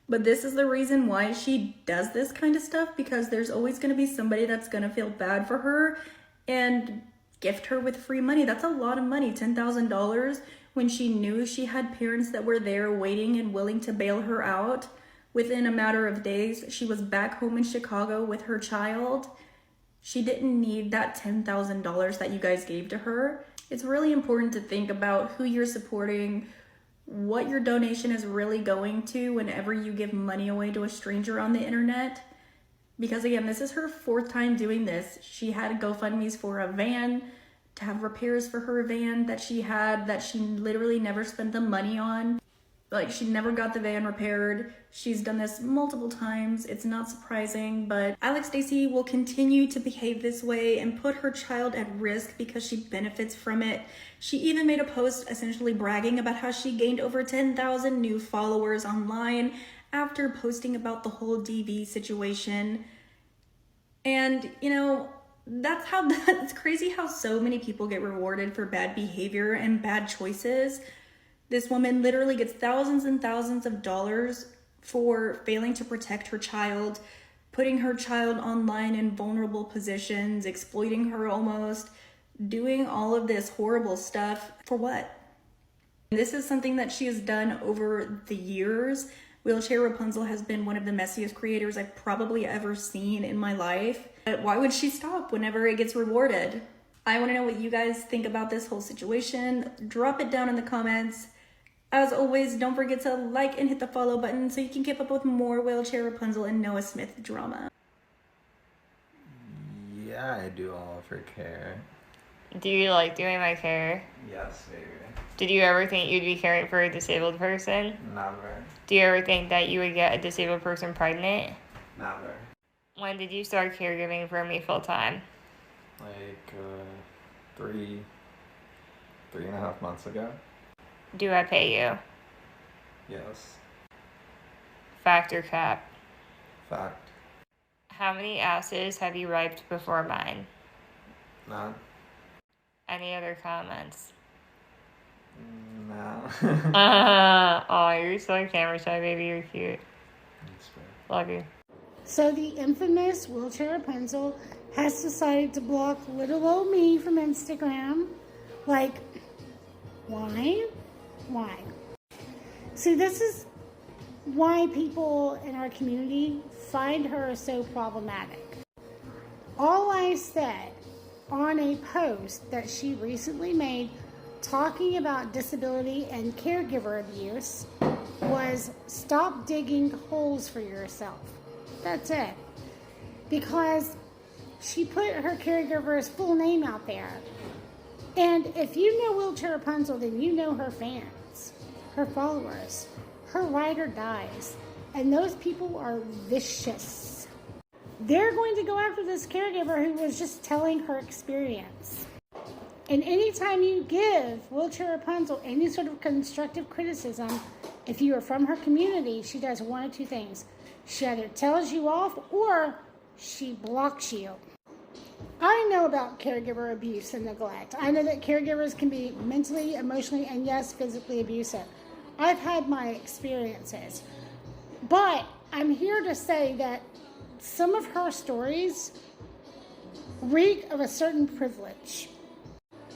But this is the reason why she does this kind of stuff, because there's always going to be somebody that's going to feel bad for her and gift her with free money. That's a lot of money, $10,000, when she knew she had parents that were there waiting and willing to bail her out. Within a matter of days, she was back home in Chicago with her child. She didn't need that $10,000 that you guys gave to her. It's really important to think about who you're supporting, what your donation is really going to whenever you give money away to a stranger on the internet. Because again, this is her 4th time doing this. She had GoFundMes for a van, to have repairs for her van that she had, that she literally never spent the money on. Like, she never got the van repaired. She's done this multiple times. It's not surprising, but Alex Dacy will continue to behave this way and put her child at risk because she benefits from it. She even made a post essentially bragging about how she gained over 10,000 new followers online after posting about the whole DV situation. And, you know, that's crazy how so many people get rewarded for bad behavior and bad choices. This woman literally gets thousands and thousands of dollars for failing to protect her child, putting her child online in vulnerable positions, exploiting her almost, doing all of this horrible stuff. For what? This is something that she has done over the years. Wheelchair Rapunzel has been one of the messiest creators I've probably ever seen in my life. But why would she stop whenever it gets rewarded? I want to know what you guys think about this whole situation. Drop it down in the comments. As always, don't forget to like and hit the follow button so you can keep up with more Wheelchair Rapunzel and Noah Smith drama. Yeah, I do all of her care. Do you like doing my care? Yes, baby. Did you ever think you'd be caring for a disabled person? Never. Do you ever think that you would get a disabled person pregnant? Never. When did you start caregiving for me full time? Like, 3.5 months ago. Do I pay you? Yes. Fact or cap? Fact. How many asses have you wiped before mine? None. Any other comments? No. Oh, you're so camera shy, baby. You're cute. Thanks, babe. Love you. So the infamous Wheelchair Rapunzel has decided to block little old me from Instagram. Like, why? Why? See, this is why people in our community find her so problematic. All I said on a post that she recently made talking about disability and caregiver abuse was stop digging holes for yourself. That's it. Because she put her caregiver's full name out there. And if you know Wheelchair Rapunzel, then you know her fans, her followers, her ride or dies. And those people are vicious. They're going to go after this caregiver who was just telling her experience. And anytime you give Wheelchair Rapunzel any sort of constructive criticism, if you are from her community, she does one of two things. She either tells you off or she blocks you. I know about caregiver abuse and neglect. I know that caregivers can be mentally, emotionally, and yes, physically abusive. I've had my experiences. But I'm here to say that some of her stories reek of a certain privilege.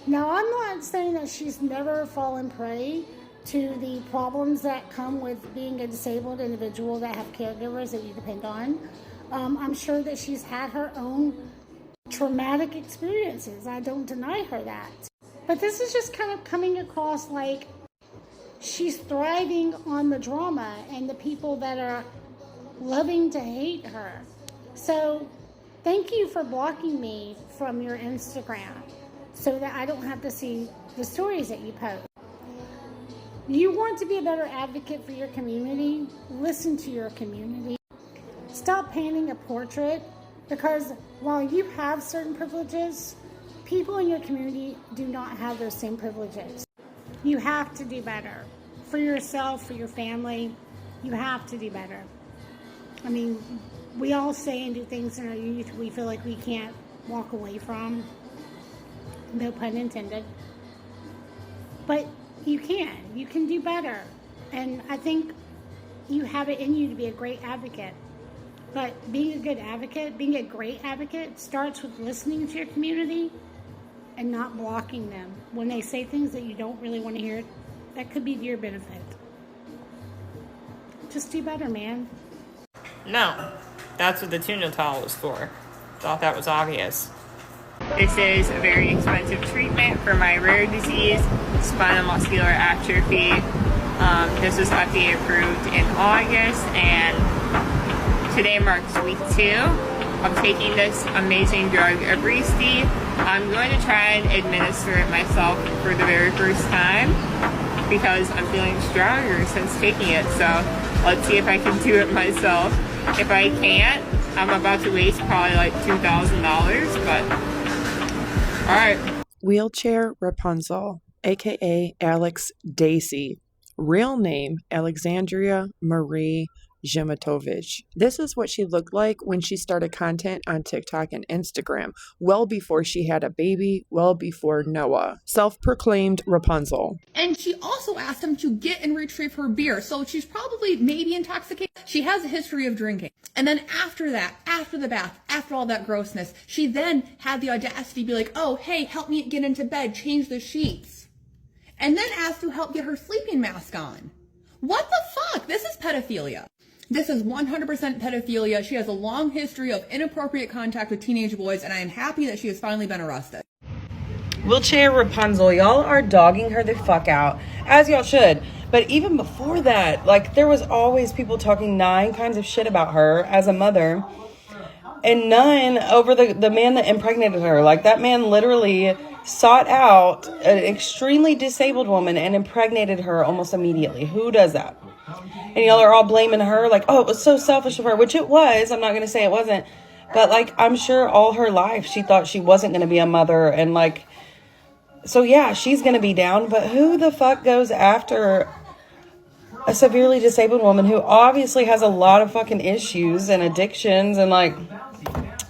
Now, I'm not saying that she's never fallen prey to the problems that come with being a disabled individual that have caregivers that you depend on. I'm sure that she's had her own traumatic experiences. I don't deny her that. But this is just kind of coming across like she's thriving on the drama and the people that are loving to hate her. So thank you for blocking me from your Instagram so that I don't have to see the stories that you post. You want to be a better advocate for your community? Listen to your community. Stop painting a portrait, because while you have certain privileges, people in your community do not have those same privileges. You have to do better for yourself, for your family. You have to do better. I mean, we all say and do things in our youth we feel like we can't walk away from. No pun intended. But you can do better. And I think you have it in you to be a great advocate. But being a good advocate, being a great advocate, starts with listening to your community and not blocking them when they say things that you don't really want to hear. That could be to your benefit. Just do better, man. No, that's what the tuna towel was for. Thought that was obvious. This is a very expensive treatment for my rare disease, spinal muscular atrophy. This was FDA approved in August, and today marks week 2 of taking this amazing drug, Evrysdi. I'm going to try and administer it myself for the very first time because I'm feeling stronger since taking it. So let's see if I can do it myself. If I can't, I'm about to waste probably like $2,000, but alright. Wheelchair Rapunzel, aka Alex Dacy. Real name, Alexandria Marie Zhematovich. This is what she looked like when she started content on TikTok and Instagram, well before she had a baby, well before Noah. Self-proclaimed Rapunzel. And she also asked him to get and retrieve her beer, so she's probably maybe intoxicated. She has a history of drinking. And then after that, after the bath, after all that grossness, she then had the audacity to be like, oh, hey, help me get into bed, change the sheets. And then asked to help get her sleeping mask on. What the fuck? This is pedophilia. This is 100% pedophilia. She has a long history of inappropriate contact with teenage boys, and I am happy that she has finally been arrested. Wheelchair Rapunzel, y'all are dogging her the fuck out, as y'all should. But even before that, like, there was always people talking 9 kinds of shit about her as a mother, and none over the man that impregnated her. Like, that man literally sought out an extremely disabled woman and impregnated her almost immediately. Who does that? And y'all are all blaming her, like, oh, it was so selfish of her, which it was. I'm not going to say it wasn't. But, like, I'm sure all her life she thought she wasn't going to be a mother. And, like, so, yeah, she's going to be down. But who the fuck goes after a severely disabled woman who obviously has a lot of fucking issues and addictions? And, like,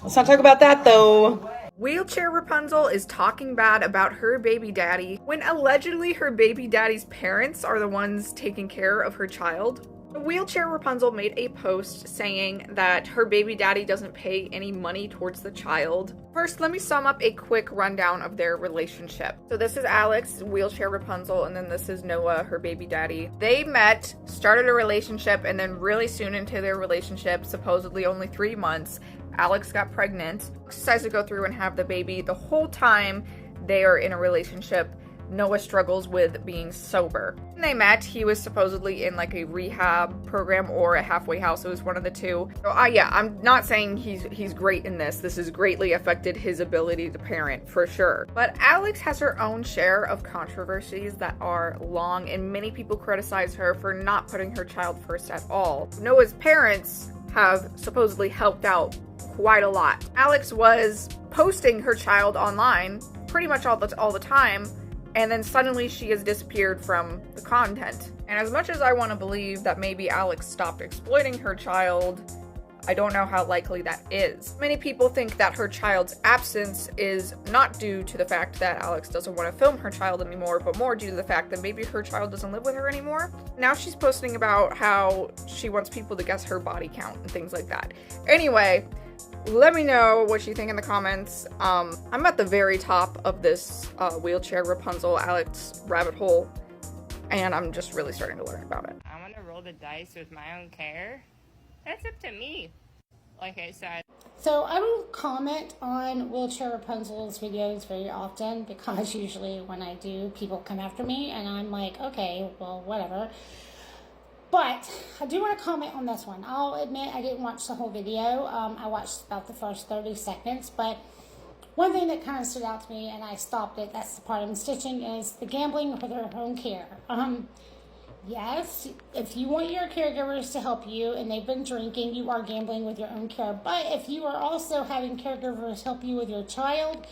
let's not talk about that, though. Wheelchair Rapunzel is talking bad about her baby daddy when allegedly her baby daddy's parents are the ones taking care of her child. Wheelchair Rapunzel made a post saying that her baby daddy doesn't pay any money towards the child. First, let me sum up a quick rundown of their relationship. So this is Alex, Wheelchair Rapunzel, and then this is Noah, her baby daddy. They met, started a relationship, and then really soon into their relationship, supposedly only 3 months, Alex got pregnant, decides to go through and have the baby. The whole time they are in a relationship, Noah struggles with being sober. When they met, he was supposedly in like a rehab program or a halfway house. It was one of the two. So yeah, I'm not saying he's great in this. This has greatly affected his ability to parent for sure. But Alex has her own share of controversies that are long, and many people criticize her for not putting her child first at all. Noah's parents have supposedly helped out quite a lot. Alex was posting her child online pretty much all the time, and then suddenly she has disappeared from the content. And as much as I want to believe that maybe Alex stopped exploiting her child, I don't know how likely that is. Many people think that her child's absence is not due to the fact that Alex doesn't want to film her child anymore, but more due to the fact that maybe her child doesn't live with her anymore. Now she's posting about how she wants people to guess her body count and things like that. Anyway, let me know what you think in the comments. I'm at the very top of this Wheelchair Rapunzel Alex rabbit hole, and I'm just really starting to learn about it. I want to roll the dice with my own care. That's up to me, like I said. So I don't comment on Wheelchair Rapunzel's videos very often because usually when I do, people come after me and I'm like, okay, well, whatever. But I do want to comment on this one. I'll admit I didn't watch the whole video. I watched about the first 30 seconds, but one thing that kind of stood out to me, and I stopped it, that's the part I'm stitching, is the gambling with their own care. Yes, if you want your caregivers to help you and they've been drinking, you are gambling with your own care. But if you are also having caregivers help you with your child,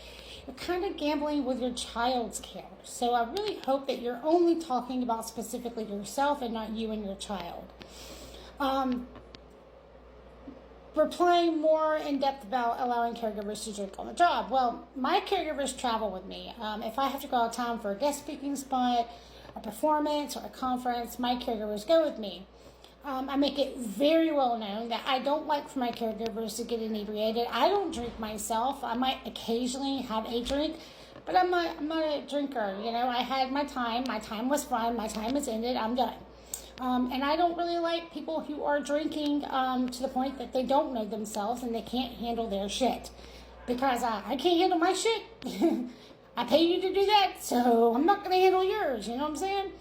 you're kind of gambling with your child's care. So I really hope that you're only talking about specifically yourself and not you and your child. Replying more in depth about allowing caregivers to drink on the job. Well, my caregivers travel with me. If I have to go out of town for a guest speaking spot, a performance, or a conference, my caregivers go with me. I make it very well known that I don't like for my caregivers to get inebriated. I don't drink myself. I might occasionally have a drink, but I'm not a drinker. You know, I had my time. My time was fun. My time is ended. I'm done. And I don't really like people who are drinking to the point that they don't know themselves and they can't handle their shit. Because I can't handle my shit. I pay you to do that, so I'm not going to handle yours, you know what I'm saying?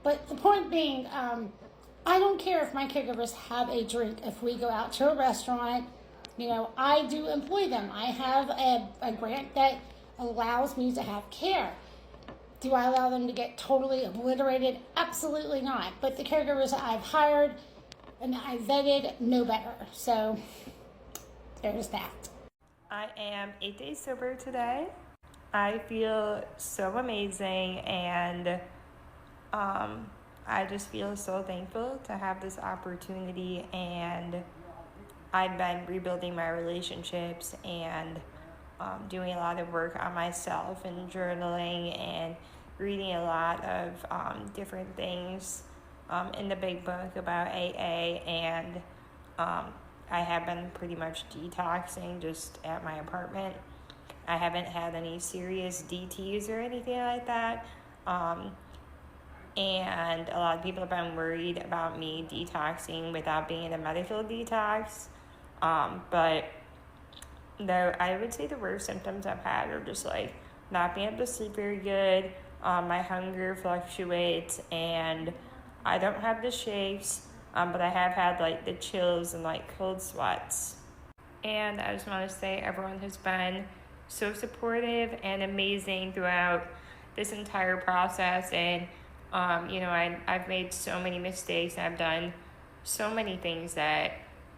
But the point being, I don't care if my caregivers have a drink. If we go out to a restaurant, you know, I do employ them. I have a grant that allows me to have care. Do I allow them to get totally obliterated? Absolutely not. But the caregivers that I've hired and I vetted know better. So there's that. I am 8 days sober today. I feel so amazing, and I just feel so thankful to have this opportunity, and I've been rebuilding my relationships and doing a lot of work on myself and journaling and reading a lot of different things in the big book about AA, and I have been pretty much detoxing just at my apartment. I haven't had any serious DTs or anything like that. And a lot of people have been worried about me detoxing without being in a medical detox. But I would say the worst symptoms I've had are just like not being able to sleep very good. My hunger fluctuates, and I don't have the shakes, but I have had like the chills and like cold sweats. And I just want to say everyone has been so supportive and amazing throughout this entire process, and you know, I've made so many mistakes. I've done so many things that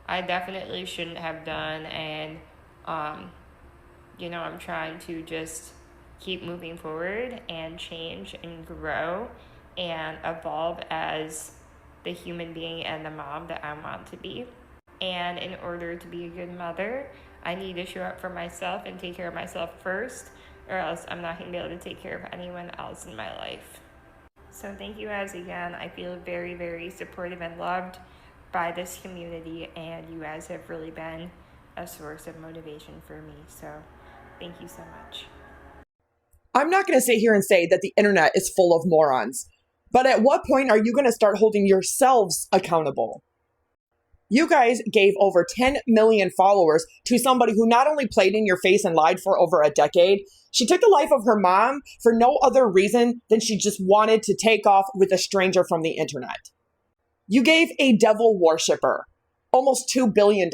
I definitely shouldn't have done, and you know, I'm trying to just keep moving forward and change and grow and evolve as the human being and the mom that I want to be. And in order to be a good mother, I need to show up for myself and take care of myself first, or else I'm not going to be able to take care of anyone else in my life. So thank you guys again. I feel very, very supportive and loved by this community, and you guys have really been a source of motivation for me. So thank you so much. I'm not going to sit here and say that the internet is full of morons, but at what point are you going to start holding yourselves accountable? You guys gave over 10 million followers to somebody who not only played in your face and lied for over a decade, she took the life of her mom for no other reason than she just wanted to take off with a stranger from the internet. You gave a devil worshiper almost $2 billion.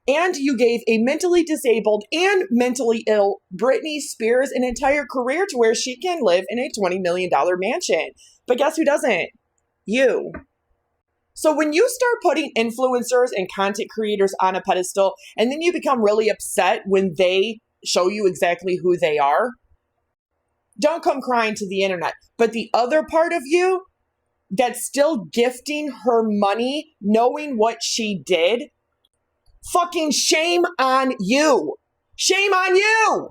And you gave a mentally disabled and mentally ill Britney Spears an entire career to where she can live in a $20 million mansion. But guess who doesn't? You. So when you start putting influencers and content creators on a pedestal, and then you become really upset when they show you exactly who they are, don't come crying to the internet. But the other part of you, that's still gifting her money knowing what she did, fucking shame on you. Shame on you.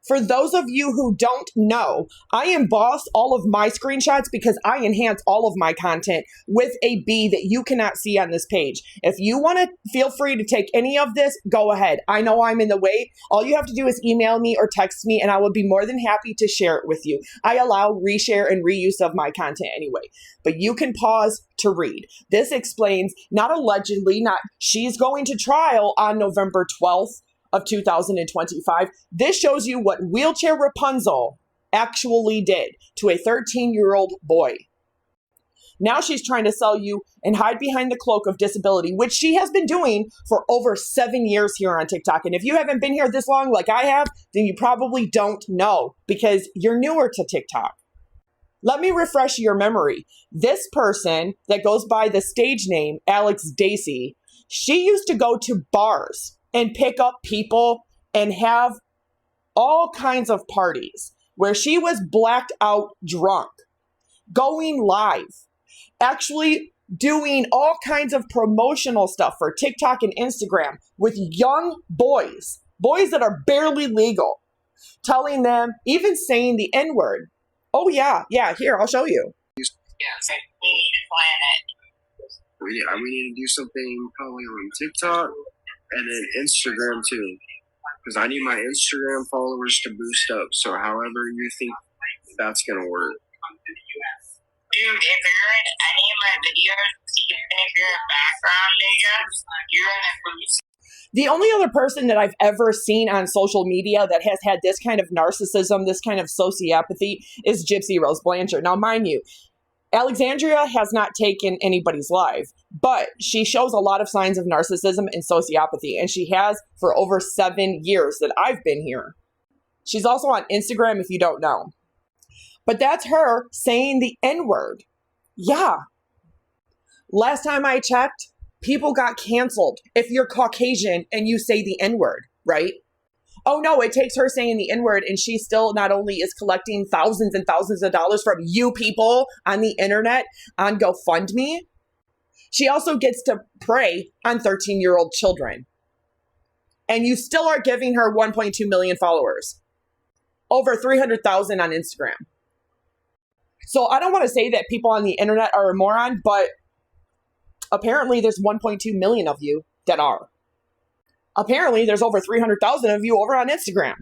For those of you who don't know, I emboss all of my screenshots because I enhance all of my content with a B that you cannot see on this page. If you want to feel free to take any of this, go ahead. I know I'm in the way. All you have to do is email me or text me and I will be more than happy to share it with you. I allow reshare and reuse of my content anyway, but you can pause to read. This explains, not allegedly, not she's going to trial on November 12th. Of 2025. This shows you what Wheelchair Rapunzel actually did to a 13-year-old boy. Now she's trying to sell you and hide behind the cloak of disability, which she has been doing for over 7 years here on TikTok. And if you haven't been here this long like I have, then you probably don't know because you're newer to TikTok. Let me refresh your memory. This person that goes by the stage name Alex Dacy, she used to go to bars and pick up people and have all kinds of parties where she was blacked out drunk, going live, actually doing all kinds of promotional stuff for TikTok and Instagram with young boys that are barely legal, telling them, even saying the N-word. Oh yeah, here, I'll show you. Yeah, we need to plan it. We need to do something probably on TikTok. And then Instagram too, because I need my Instagram followers to boost up. So however you think that's going to work. Dude, if you're in any of my videos, even if you're a background nigga, you're in a boost. The only other person that I've ever seen on social media that has had this kind of narcissism, this kind of sociopathy, is Gypsy Rose Blanchard. Now, mind you, Alexandria has not taken anybody's life, but she shows a lot of signs of narcissism and sociopathy, and she has for over 7 years that I've been here. She's also on Instagram if you don't know. But that's her saying the N-word. Yeah. Last time I checked, people got canceled if you're Caucasian and you say the N-word, right? Oh no, it takes her saying the N-word and she still not only is collecting thousands and thousands of dollars from you people on the internet on GoFundMe, she also gets to prey on 13-year-old children. And you still are giving her 1.2 million followers. Over 300,000 on Instagram. So I don't want to say that people on the internet are a moron, but apparently there's 1.2 million of you that are. Apparently, there's over 300,000 of you over on Instagram.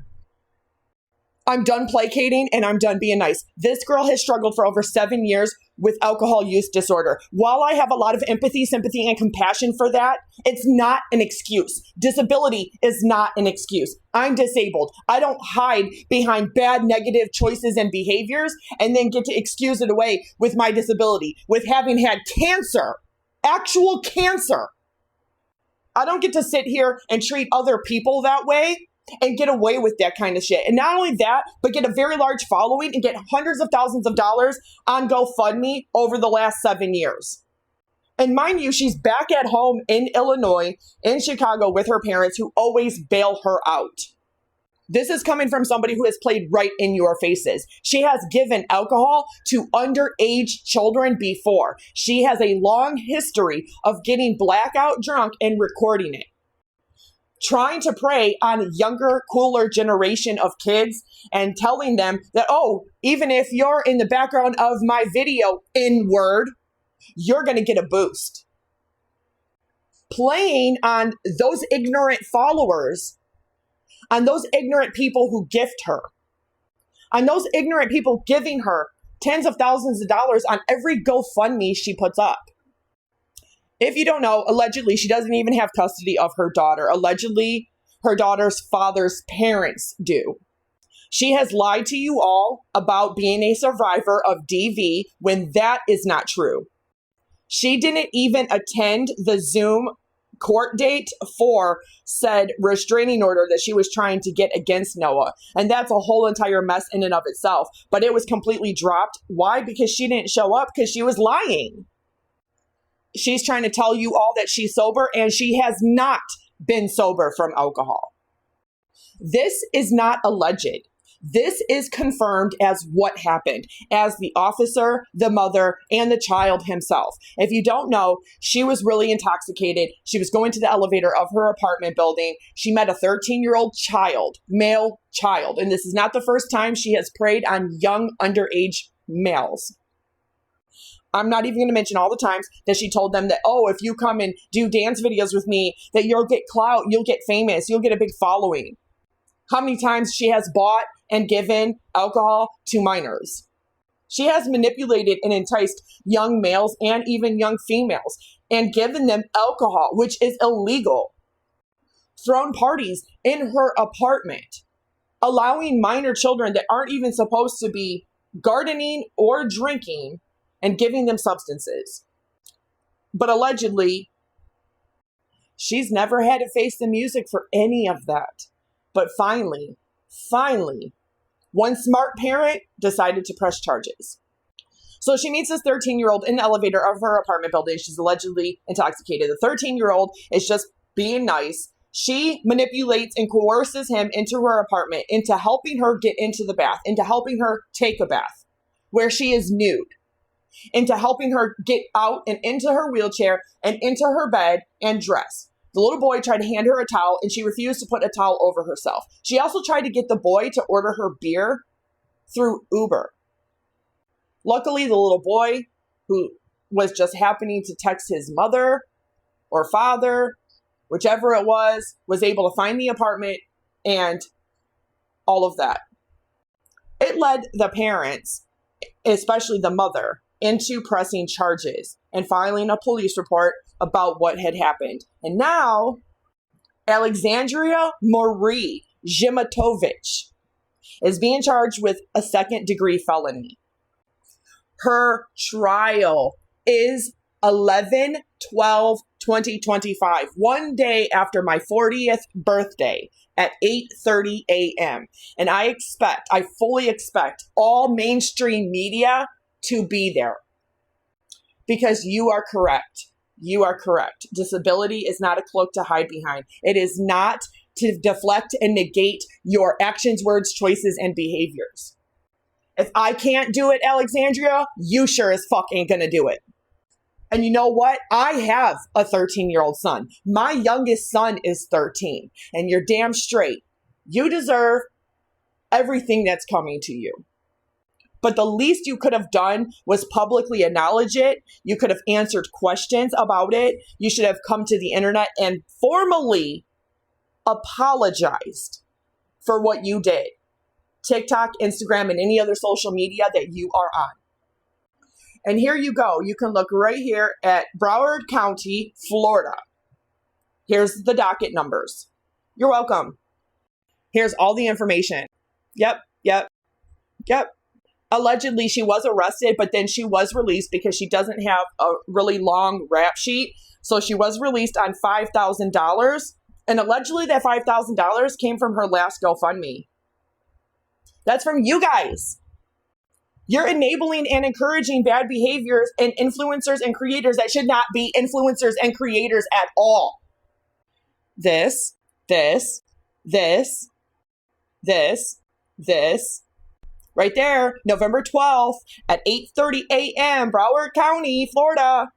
I'm done placating and I'm done being nice. This girl has struggled for over 7 years with alcohol use disorder. While I have a lot of empathy, sympathy, and compassion for that, it's not an excuse. Disability is not an excuse. I'm disabled. I don't hide behind bad, negative choices and behaviors and then get to excuse it away with my disability, with having had cancer, actual cancer. I don't get to sit here and treat other people that way and get away with that kind of shit. And not only that, but get a very large following and get hundreds of thousands of dollars on GoFundMe over the last 7 years. And mind you, she's back at home in Illinois, in Chicago with her parents who always bail her out. This is coming from somebody who has played right in your faces. She has given alcohol to underage children before. She has a long history of getting blackout drunk and recording it. Trying to prey on a younger, cooler generation of kids and telling them that, oh, even if you're in the background of my video, N-word, you're going to get a boost. Playing on those ignorant followers, on those ignorant people who gift her, on those ignorant people giving her tens of thousands of dollars on every GoFundMe she puts up. If you don't know, allegedly, she doesn't even have custody of her daughter. Allegedly, her daughter's father's parents do. She has lied to you all about being a survivor of DV when that is not true. She didn't even attend the Zoom court date for said restraining order that she was trying to get against Noah. And that's a whole entire mess in and of itself. But it was completely dropped. Why? Because she didn't show up because she was lying. She's trying to tell you all that she's sober, and she has not been sober from alcohol. This is not alleged. This is confirmed as what happened, as the officer, the mother, and the child himself. If you don't know, she was really intoxicated. She was going to the elevator of her apartment building. She met a 13-year-old child, male child. And this is not the first time she has preyed on young underage males. I'm not even going to mention all the times that she told them that, oh, if you come and do dance videos with me, that you'll get clout, you'll get famous, you'll get a big following. How many times she has bought and given alcohol to minors. She has manipulated and enticed young males and even young females and given them alcohol, which is illegal. Thrown parties in her apartment, allowing minor children that aren't even supposed to be gardening or drinking and giving them substances. But allegedly, she's never had to face the music for any of that. But finally, one smart parent decided to press charges. So she meets this 13-year-old in the elevator of her apartment building. She's allegedly intoxicated. The 13-year-old is just being nice. She manipulates and coerces him into her apartment, into helping her get into the bath, into helping her take a bath where she is nude, into helping her get out and into her wheelchair and into her bed and dress. The little boy tried to hand her a towel, and she refused to put a towel over herself. She also tried to get the boy to order her beer through Uber. Luckily, the little boy, who was just happening to text his mother or father, whichever it was able to find the apartment and all of that. It led the parents, especially the mother, into pressing charges and filing a police report about what had happened. And now, Alexandria Marie Zimatovich is being charged with a second-degree felony. Her trial is 11/12/2025, one day after my 40th birthday at 8:30 a.m. And I fully expect all mainstream media to be there. Because you are correct. You are correct. Disability is not a cloak to hide behind. It is not to deflect and negate your actions, words, choices, and behaviors. If I can't do it, Alexandria, you sure as fuck ain't gonna do it. And you know what? I have a 13-year-old son. My youngest son is 13. And you're damn straight. You deserve everything that's coming to you. But the least you could have done was publicly acknowledge it. You could have answered questions about it. You should have come to the internet and formally apologized for what you did. TikTok, Instagram, and any other social media that you are on. And here you go. You can look right here at Broward County, Florida. Here's the docket numbers. You're welcome. Here's all the information. Yep. Allegedly, she was arrested, but then she was released because she doesn't have a really long rap sheet. So she was released on $5,000. And allegedly, that $5,000 came from her last GoFundMe. That's from you guys. You're enabling and encouraging bad behaviors and influencers and creators that should not be influencers and creators at all. This. Right there, November 12th at 8:30 a.m., Broward County, Florida.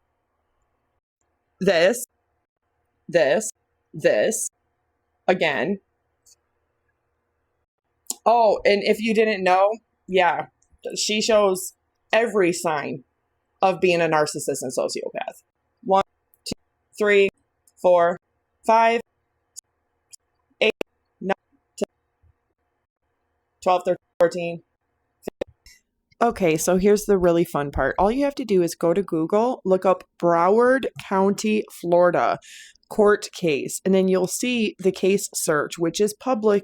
This. Again. Oh, and if you didn't know, yeah, she shows every sign of being a narcissist and sociopath. 1, 2, 3, 4, 5, 8, 9, 10, 12, 13, 14. Okay, so here's the really fun part. All you have to do is go to Google, look up Broward County, Florida court case, and then you'll see the case search, which is public,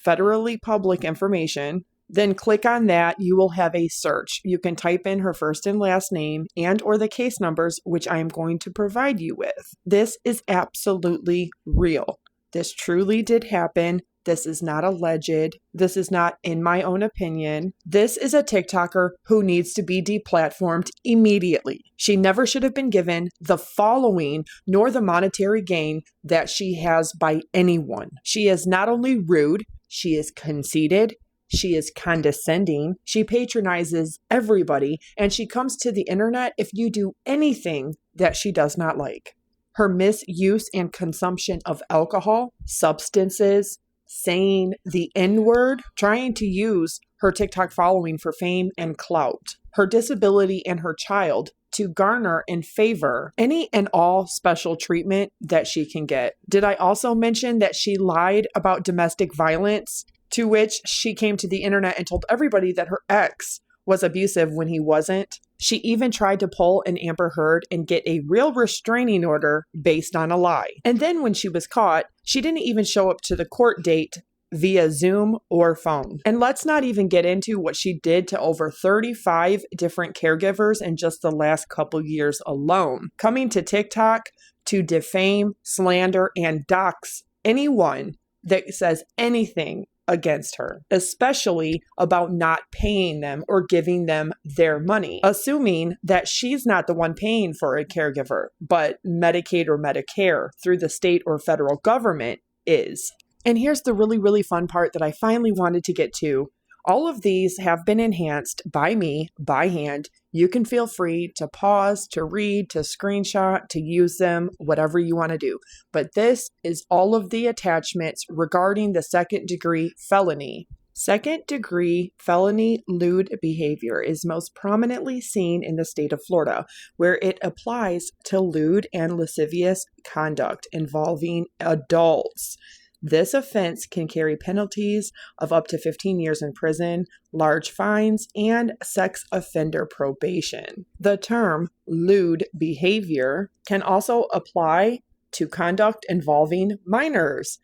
federally public information. Then click on that. You will have a search. You can type in her first and last name and or the case numbers, which I am going to provide you with. This is absolutely real. This truly did happen. This is not alleged. This is not in my own opinion. This is a TikToker who needs to be deplatformed immediately. She never should have been given the following nor the monetary gain that she has by anyone. She is not only rude, she is conceited, She is condescending. She patronizes everybody, and she comes to the internet if you do anything that she does not like. Her misuse and consumption of alcohol, substances, saying the N-word, trying to use her TikTok following for fame and clout, her disability and her child to garner and favor any and all special treatment that she can get. Did I also mention that she lied about domestic violence, to which she came to the internet and told everybody that her ex was abusive when he wasn't? She even tried to pull an Amber Heard and get a real restraining order based on a lie. And then when she was caught, she didn't even show up to the court date via Zoom or phone. And let's not even get into what she did to over 35 different caregivers in just the last couple years alone, coming to TikTok to defame, slander, and dox anyone that says anything against her, especially about not paying them or giving them their money, assuming that she's not the one paying for a caregiver, but Medicaid or Medicare through the state or federal government is. And here's the really, really fun part that I finally wanted to get to. All of these have been enhanced by me, by hand. You can feel free to pause, to read, to screenshot, to use them, whatever you want to do. But this is all of the attachments regarding the second-degree felony. Second-degree felony lewd behavior is most prominently seen in the state of Florida, where it applies to lewd and lascivious conduct involving adults. This offense can carry penalties of up to 15 years in prison, large fines, and sex offender probation. The term lewd behavior can also apply to conduct involving minors.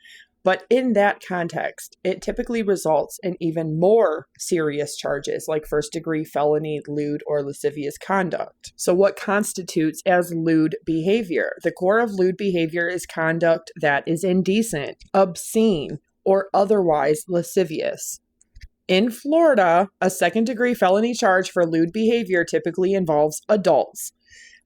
But in that context, it typically results in even more serious charges like first-degree felony, lewd, or lascivious conduct. So what constitutes as lewd behavior? The core of lewd behavior is conduct that is indecent, obscene, or otherwise lascivious. In Florida, a second-degree felony charge for lewd behavior typically involves adults.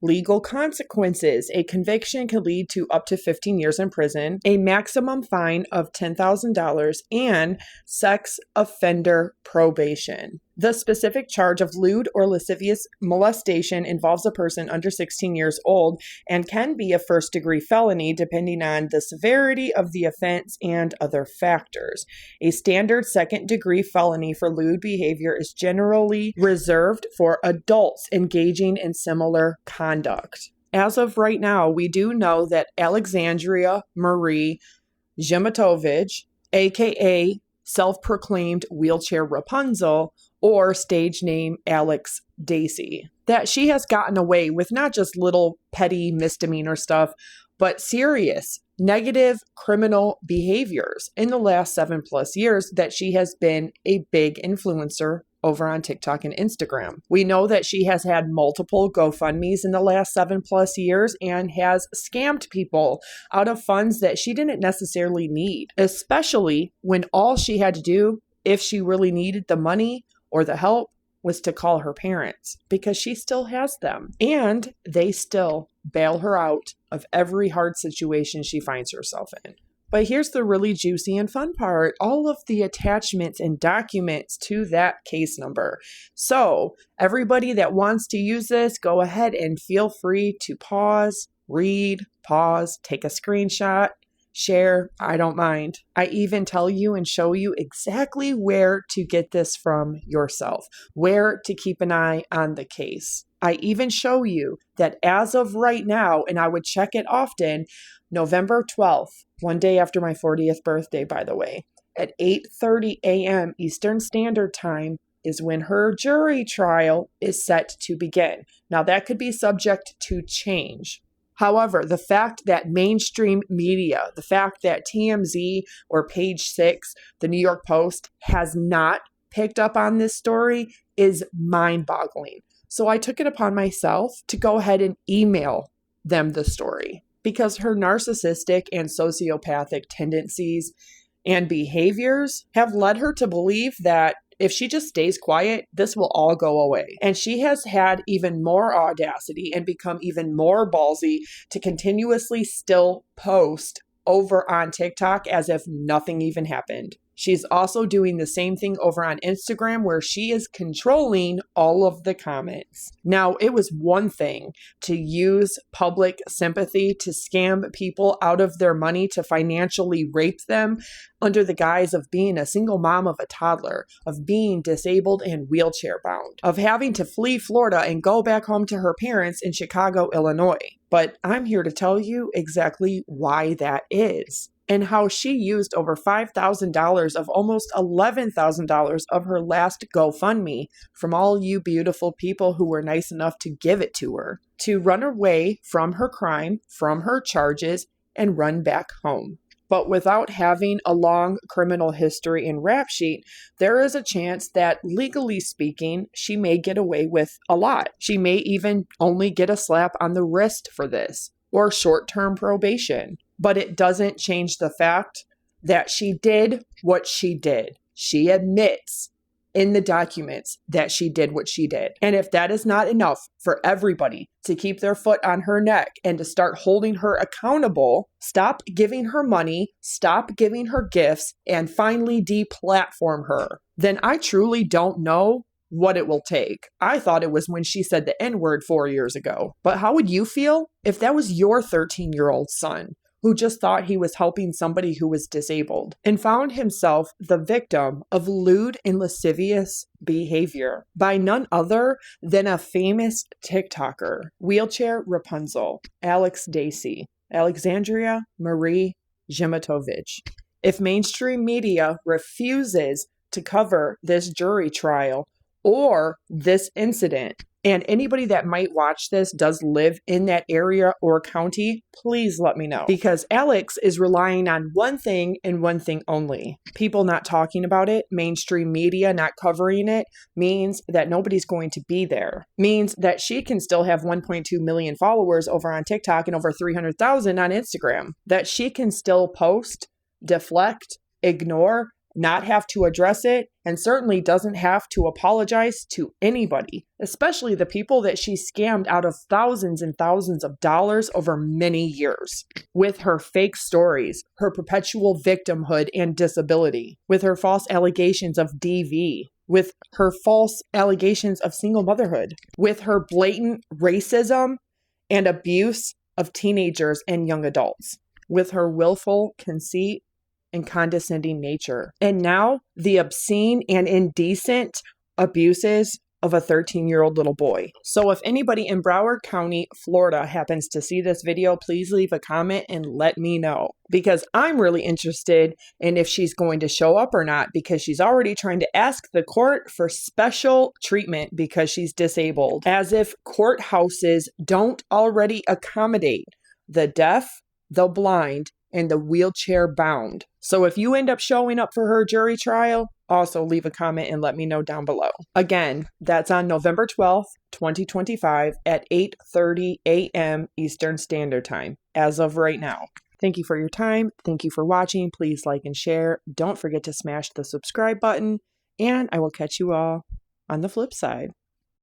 Legal consequences. A conviction can lead to up to 15 years in prison, a maximum fine of $10,000, and sex offender probation. The specific charge of lewd or lascivious molestation involves a person under 16 years old and can be a first-degree felony depending on the severity of the offense and other factors. A standard second-degree felony for lewd behavior is generally reserved for adults engaging in similar conduct. As of right now, we do know that Alexandria Marie Zhematovich, aka self-proclaimed Wheelchair Rapunzel, or stage name Alex Dacy, that she has gotten away with not just little petty misdemeanor stuff, but serious negative criminal behaviors in the last 7+ years that she has been a big influencer over on TikTok and Instagram. We know that she has had multiple GoFundMes in the last 7+ years and has scammed people out of funds that she didn't necessarily need, especially when all she had to do, if she really needed the money or the help, was to call her parents, because she still has them. And they still bail her out of every hard situation she finds herself in. But here's the really juicy and fun part, all of the attachments and documents to that case number. So everybody that wants to use this, go ahead and feel free to pause, read, take a screenshot, share, I don't mind. I even tell you and show you exactly where to get this from yourself, where to keep an eye on the case. I even show you that as of right now, and I would check it often, November 12th, one day after my 40th birthday, by the way, at 8:30 a.m. Eastern Standard Time is when her jury trial is set to begin. Now, that could be subject to change. However, the fact that mainstream media, the fact that TMZ or Page 6, the New York Post, has not picked up on this story is mind-boggling. So I took it upon myself to go ahead and email them the story, because her narcissistic and sociopathic tendencies and behaviors have led her to believe that if she just stays quiet, this will all go away. And she has had even more audacity and become even more ballsy to continuously still post over on TikTok as if nothing even happened. She's also doing the same thing over on Instagram where she is controlling all of the comments. Now, it was one thing to use public sympathy to scam people out of their money to financially rape them under the guise of being a single mom of a toddler, of being disabled and wheelchair bound, of having to flee Florida and go back home to her parents in Chicago, Illinois. But I'm here to tell you exactly why that is, and how she used over $5,000 of almost $11,000 of her last GoFundMe from all you beautiful people who were nice enough to give it to her, to run away from her crime, from her charges, and run back home. But without having a long criminal history and rap sheet, there is a chance that, legally speaking, she may get away with a lot. She may even only get a slap on the wrist for this, or short-term probation. But it doesn't change the fact that she did what she did. She admits in the documents that she did what she did. And if that is not enough for everybody to keep their foot on her neck and to start holding her accountable, stop giving her money, stop giving her gifts, and finally deplatform her, then I truly don't know what it will take. I thought it was when she said the N-word 4 years ago. But how would you feel if that was your 13-year-old son, who just thought he was helping somebody who was disabled and found himself the victim of lewd and lascivious behavior by none other than a famous TikToker, Wheelchair Rapunzel, Dacy, Alexandria Marie Zhimitovich? If mainstream media refuses to cover this jury trial or this incident, and anybody that might watch this does live in that area or county, please let me know. Because Alex is relying on one thing and one thing only. People not talking about it, mainstream media not covering it, means that nobody's going to be there. Means that she can still have 1.2 million followers over on TikTok and over 300,000 on Instagram. That she can still post, deflect, ignore, not have to address it, and certainly doesn't have to apologize to anybody, especially the people that she scammed out of thousands and thousands of dollars over many years. With her fake stories, her perpetual victimhood and disability, with her false allegations of DV, with her false allegations of single motherhood, with her blatant racism and abuse of teenagers and young adults, with her willful conceit and condescending nature. And now the obscene and indecent abuses of a 13-year-old little boy. So if anybody in Broward County, Florida happens to see this video, please leave a comment and let me know. Because I'm really interested in if she's going to show up or not, because she's already trying to ask the court for special treatment because she's disabled. As if courthouses don't already accommodate the deaf, the blind, and the wheelchair bound. So if you end up showing up for her jury trial, also leave a comment and let me know down below. Again, that's on November 12th, 2025 at 8:30 a.m. Eastern Standard Time, as of right now. Thank you for your time. Thank you for watching. Please like and share. Don't forget to smash the subscribe button, and I will catch you all on the flip side.